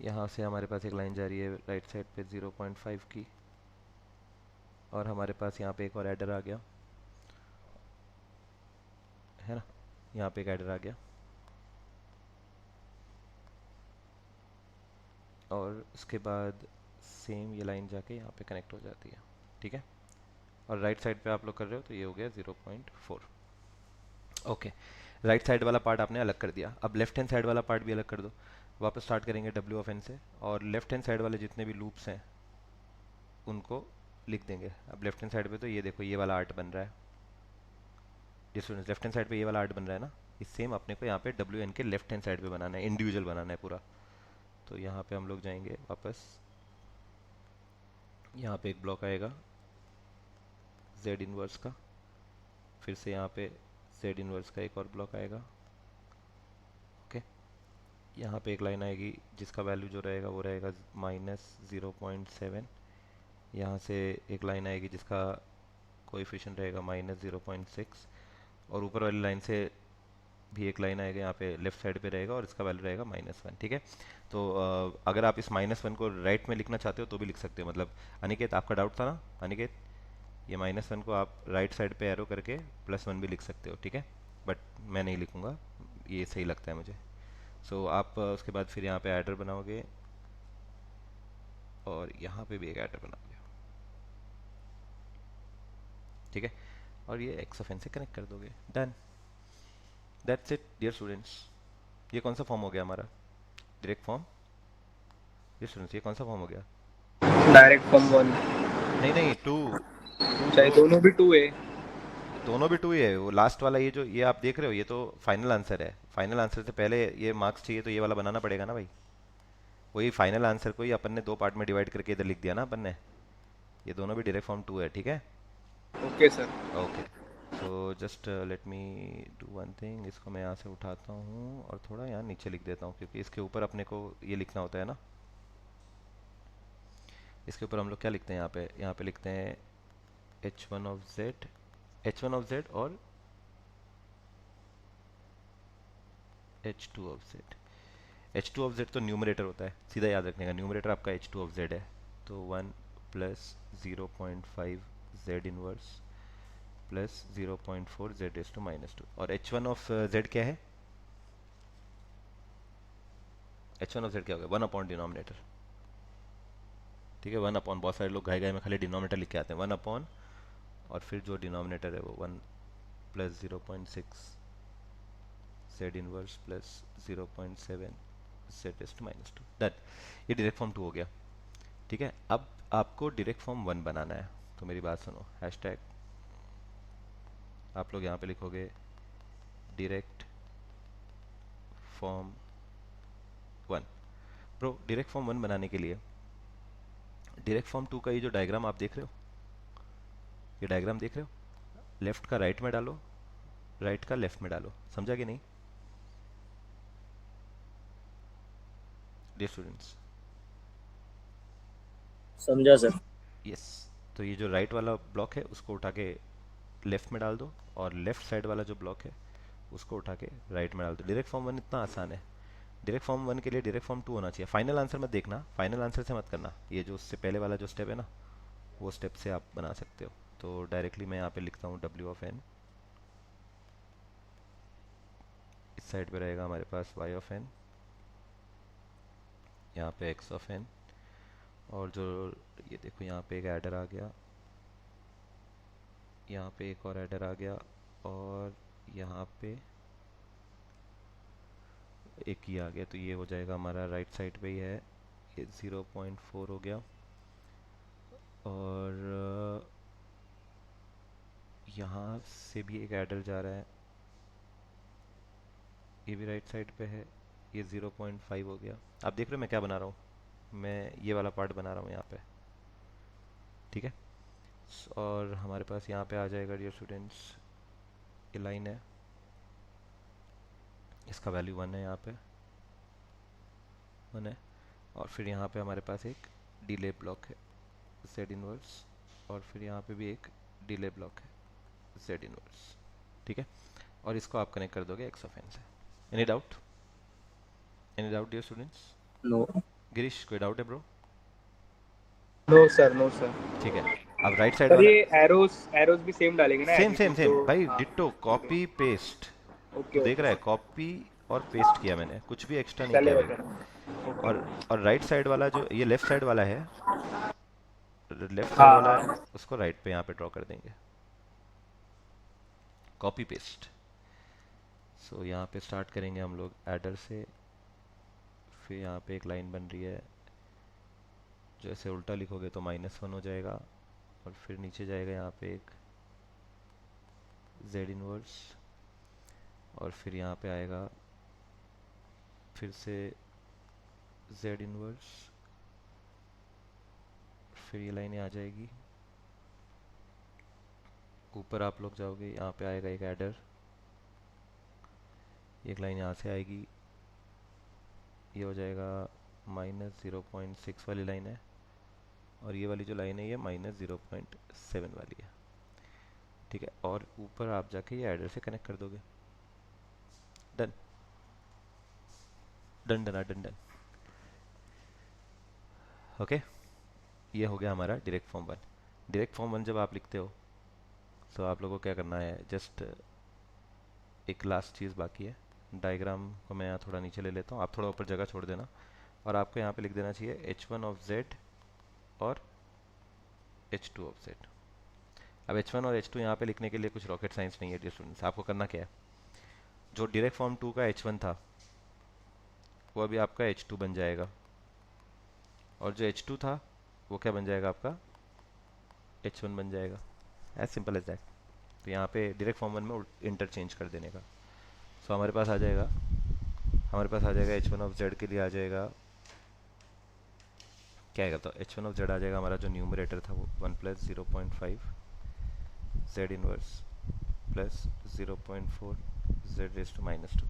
यहाँ से हमारे पास एक लाइन जा रही है राइट साइड पे 0.5 की और हमारे पास यहाँ पे एक और एडर आ गया, है ना। यहाँ पे एक एडर आ गया और उसके बाद सेम ये लाइन जाके यहाँ पे कनेक्ट हो जाती है, ठीक है। और राइट साइड पे आप लोग कर रहे हो तो ये हो गया 0.4। ओके, राइट साइड वाला पार्ट आपने अलग कर दिया। अब लेफ्ट हैंड साइड वाला पार्ट भी अलग कर दो। वापस स्टार्ट करेंगे डब्ल्यू ऑफ एन से और लेफ्ट हैंड साइड वाले जितने भी लूप्स हैं उनको लिख देंगे। अब लेफ्ट हैंड साइड पे तो ये देखो ये वाला आर्ट बन रहा है, जिस लेफ्ट हैंड साइड पे ये वाला आर्ट बन रहा है ना, इस सेम अपने को यहाँ पे डब्ल्यू एन के लेफ्ट हैंड साइड पे बनाना है, इंडिविजुअल बनाना है पूरा। तो यहाँ पे हम लोग जाएंगे वापस, यहाँ पे एक ब्लॉक आएगा जेड इनवर्स का, फिर से यहाँ पे जेड इनवर्स का एक और ब्लॉक आएगा। ओके, यहाँ पे एक लाइन आएगी जिसका वैल्यू जो रहेगा वो रहेगा -0.7। यहाँ से एक लाइन आएगी जिसका कोएफिशिएंट रहेगा -0.6 और ऊपर वाली लाइन से भी एक लाइन आएगा यहाँ पे लेफ्ट साइड पे रहेगा और इसका वैल्यू रहेगा -1, ठीक है। तो अगर आप इस -1 को राइट में लिखना चाहते हो तो भी लिख सकते हो। मतलब अनिकेत, आपका डाउट था ना अनिकेत, ये -1 को आप राइट साइड पे एरो करके +1 भी लिख सकते हो, ठीक है। बट मैं नहीं लिखूँगा, ये सही लगता है मुझे। सो आप उसके बाद फिर यहाँ पे एडर बनाओगे और यहाँ पे भी एक एडर बनाओगे, ठीक है। और ये एक्स ऑफ एन से कनेक्ट कर दोगे, done. That's it dear students. ये कौन सा फॉर्म हो गया हमारा? Direct form. ये स्टूडेंट्स ये कौन सा फॉर्म हो गया? Direct form 1। नहीं नहीं, 2 चाहे दोनों भी 2 है। दोनों भी 2 ही है। वो लास्ट वाला ये जो ये आप देख रहे हो ये तो फाइनल आंसर है। फाइनल आंसर से पहले ये मार्क्स चाहिए तो ये वाला बनाना पड़ेगा ना भाई। वही फाइनल आंसर को ही अपन ने 2 पार्ट में डिवाइड करके इधर लिख दिया ना अपन ने। ये दोनों भी डायरेक्ट फॉर्म 2 है, ठीक है। Okay sir. Okay, so just let me do one thing, इसको मैं यहाँ से उठाता हूँ और थोड़ा यहाँ नीचे लिख देता हूँ, क्योंकि इसके ऊपर अपने को ये लिखना होता है ना। इसके ऊपर हम लोग क्या लिखते हैं यहाँ पे लिखते हैं h1 of z, h1 of z और h2 of z। h2 of z तो न्यूमरेटर होता है, सीधा याद रखने का, न्यूमरेटर आपका h2 ऑफ z है। तो 1 plus 0.5 z inverse plus 0.4 z raise to -2। और h1 ऑफ z क्या है? h1 ऑफ z क्या होगा? 1 अपॉन डिनोमिनेटर। ठीक है, 1 अपॉन, बहुत सारे लोग घाई में खाली डिनोमिनेटर लिख के आते हैं, 1 अपॉन और फिर जो डिनोमिनेटर है वो 1 plus 0.6 z inverse plus 0.7 z raise to -2। Done, ये डायरेक्ट फॉर्म 2 हो गया। ठीक है, अब आपको डायरेक्ट फॉर्म 1 बनाना है, तो मेरी बात सुनो, हैशटैग आप लोग यहाँ पे लिखोगे direct form 1। Pro direct form 1 बनाने के लिए डायरेक्ट फॉर्म 2 का ये जो डायग्राम आप देख रहे हो, ये डायग्राम देख रहे हो, लेफ्ट का राइट में डालो, राइट का लेफ्ट में डालो, समझा कि नहीं डियर स्टूडेंट्स? समझा सर। यस, तो ये जो राइट वाला ब्लॉक है उसको उठा के लेफ्ट में डाल दो, और लेफ्ट साइड वाला जो ब्लॉक है उसको उठा के राइट में डाल दो। डायरेक्ट फॉर्म 1 इतना आसान है। डायरेक्ट फॉर्म 1 के लिए डायरेक्ट फॉर्म 2 होना चाहिए। फाइनल आंसर मत देखना, फाइनल आंसर से मत करना, ये जो उससे पहले वाला जो स्टेप है ना, वो स्टेप से आप बना सकते हो। तो डायरेक्टली मैं यहाँ पे लिखता हूँ w ऑफ n, इस साइड पे रहेगा हमारे पास y ऑफ n, यहाँ पे x ऑफ n, और जो ये देखो यहाँ पे एक एडर आ गया, यहाँ पे एक और एडर आ गया, और यहाँ पे एक ही आ गया, तो ये हो जाएगा हमारा राइट साइड पे ही है, ये 0.4 हो गया। और यहाँ से भी एक एडर जा रहा है, ये भी राइट साइड पे है, ये 0.5 हो गया। आप देख रहे हो मैं क्या बना रहा हूँ, मैं ये वाला पार्ट बना रहा हूँ यहाँ पे। ठीक है, और हमारे पास यहाँ पे आ जाएगा डियर स्टूडेंट्स, ये लाइन है, इसका वैल्यू 1 है, यहाँ पे 1 है, और फिर यहाँ पे हमारे पास एक डिले ब्लॉक है z इनवर्स, और फिर यहाँ पे भी एक डिले ब्लॉक है z इनवर्स। ठीक है, और इसको आप कनेक्ट कर दोगे x ऑफ n से। Any doubt? Any doubt dear students? No. Girish, कोई डाउट है bro? No sir, no sir. ठीक है, अब राइट साइड सर वाला ये एरोस एरोस भी सेम डालेंगे ना, same as it same is, same तो भाई, हाँ। Ditto, copy paste. ओके तू देख रहा ओके, है, कॉपी और पेस्ट किया मैंने, कुछ भी एक्स्ट्रा नहीं किया चलेगा भाई। सर। ओके। और राइट साइड वाला जो ये लेफ्ट साइड वाला है, लेफ्ट साइड हाँ वाला हाँ। उसको राइट पे यहाँ पे ड्रॉ कर देंगे, कॉपी पेस्ट। सो यहाँ पे स्टार्ट करेंगे हम लोग एडर से, फिर यहाँ पे एक लाइन बन रही है, जो ऐसे उल्टा लिखोगे तो -1 हो जाएगा, और फिर नीचे जाएगा यहाँ पे एक z इनवर्स, और फिर यहाँ पे आएगा फिर से z इनवर्स, फिर ये लाइनें आ जाएगी, ऊपर आप लोग जाओगे, यहाँ पे आएगा एक एडर, एक लाइन यहाँ से आएगी, ये हो जाएगा -0.6 वाली लाइन है, और ये वाली जो लाइन है ये -0.7 वाली है। ठीक है, और ऊपर आप जाके ये एडर से कनेक्ट कर दोगे। Done done done done done. Okay, ये हो गया हमारा डायरेक्ट फॉर्म 1। डायरेक्ट फॉर्म 1 जब आप लिखते हो तो आप लोगों को क्या करना है, जस्ट एक लास्ट चीज़ बाकी है, डायग्राम को मैं यहाँ थोड़ा नीचे ले लेता हूँ, आप थोड़ा ऊपर जगह छोड़ देना, और आपको यहाँ पे लिख देना चाहिए h1 ऑफ z और h2 ऑफ z। अब h1 और h2 यहाँ पे लिखने के लिए कुछ रॉकेट साइंस नहीं है डियर स्टूडेंट्स। आपको करना क्या है, जो डायरेक्ट फॉर्म 2 का h1 था वो अभी आपका h2 बन जाएगा, और जो h2 था वो क्या बन जाएगा, आपका h1 बन जाएगा। As simple as that. तो यहाँ पे डायरेक्ट फॉर्म 1 में इंटरचेंज कर देने का। सो हमारे पास आ जाएगा h1 ऑफ z के लिए आ जाएगा, क्या आएगा, तो h1 ऑफ z आ जाएगा हमारा जो न्यूमरेटर था वो 1 plus 0.5 z inverse plus 0.4 Z raise to minus two,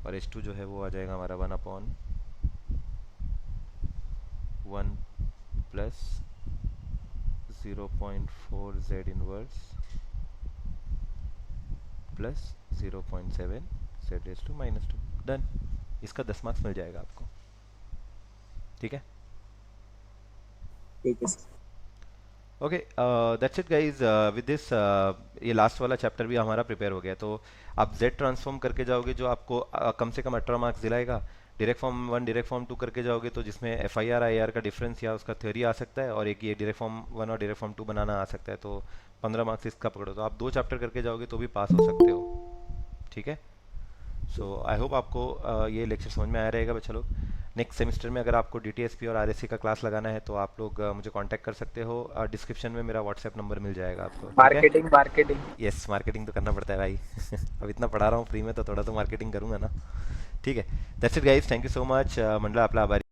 और H2 जो है वो आ जाएगा हमारा 1/1 plus 0.4 Z inverse plus 0.7 Z raise to minus two. Done, इसका 10 मार्क्स मिल जाएगा आपको। ठीक है, ठीक है sir. Okay, that's it guys. With this ये लास्ट वाला चैप्टर भी हमारा प्रिपेयर हो गया। तो आप Z ट्रांसफॉर्म करके जाओगे जो आपको कम से कम 18 मार्क्स दिलाएगा। डायरेक्ट फॉर्म 1 डायरेक्ट फॉर्म 2 करके जाओगे तो जिसमें FIR IR का डिफरेंस या उसका थ्योरी आ सकता है, और एक ये डायरेक्ट फॉर्म 1 और डायरेक्ट फॉर्म 2 बनाना आ सकता है, तो 15 मार्क्स इसका पकड़ो। तो आप 2 चैप्टर करके जाओगे तो भी पास हो सकते हो। ठीक है, सो आई होप आपको ये लेक्चर समझ में आया रहेगा बच्चा लोग। नेक्स्ट सेमेस्टर में अगर आपको DTSP और RSC का क्लास लगाना है तो आप लोग मुझे कांटेक्ट कर सकते हो। डिस्क्रिप्शन में मेरा व्हाट्सएप नंबर मिल जाएगा आपको। ठीक है, मार्केटिंग मार्केटिंग। यस, मार्केटिंग तो करना पड़ता है भाई। अब इतना पढ़ा रहा हूँ फ्री में तो थोड़ा तो मार्केटिंग करूँगा ना। ठीक है, that's it guys, thank you so much. Mandla आपला आभारी।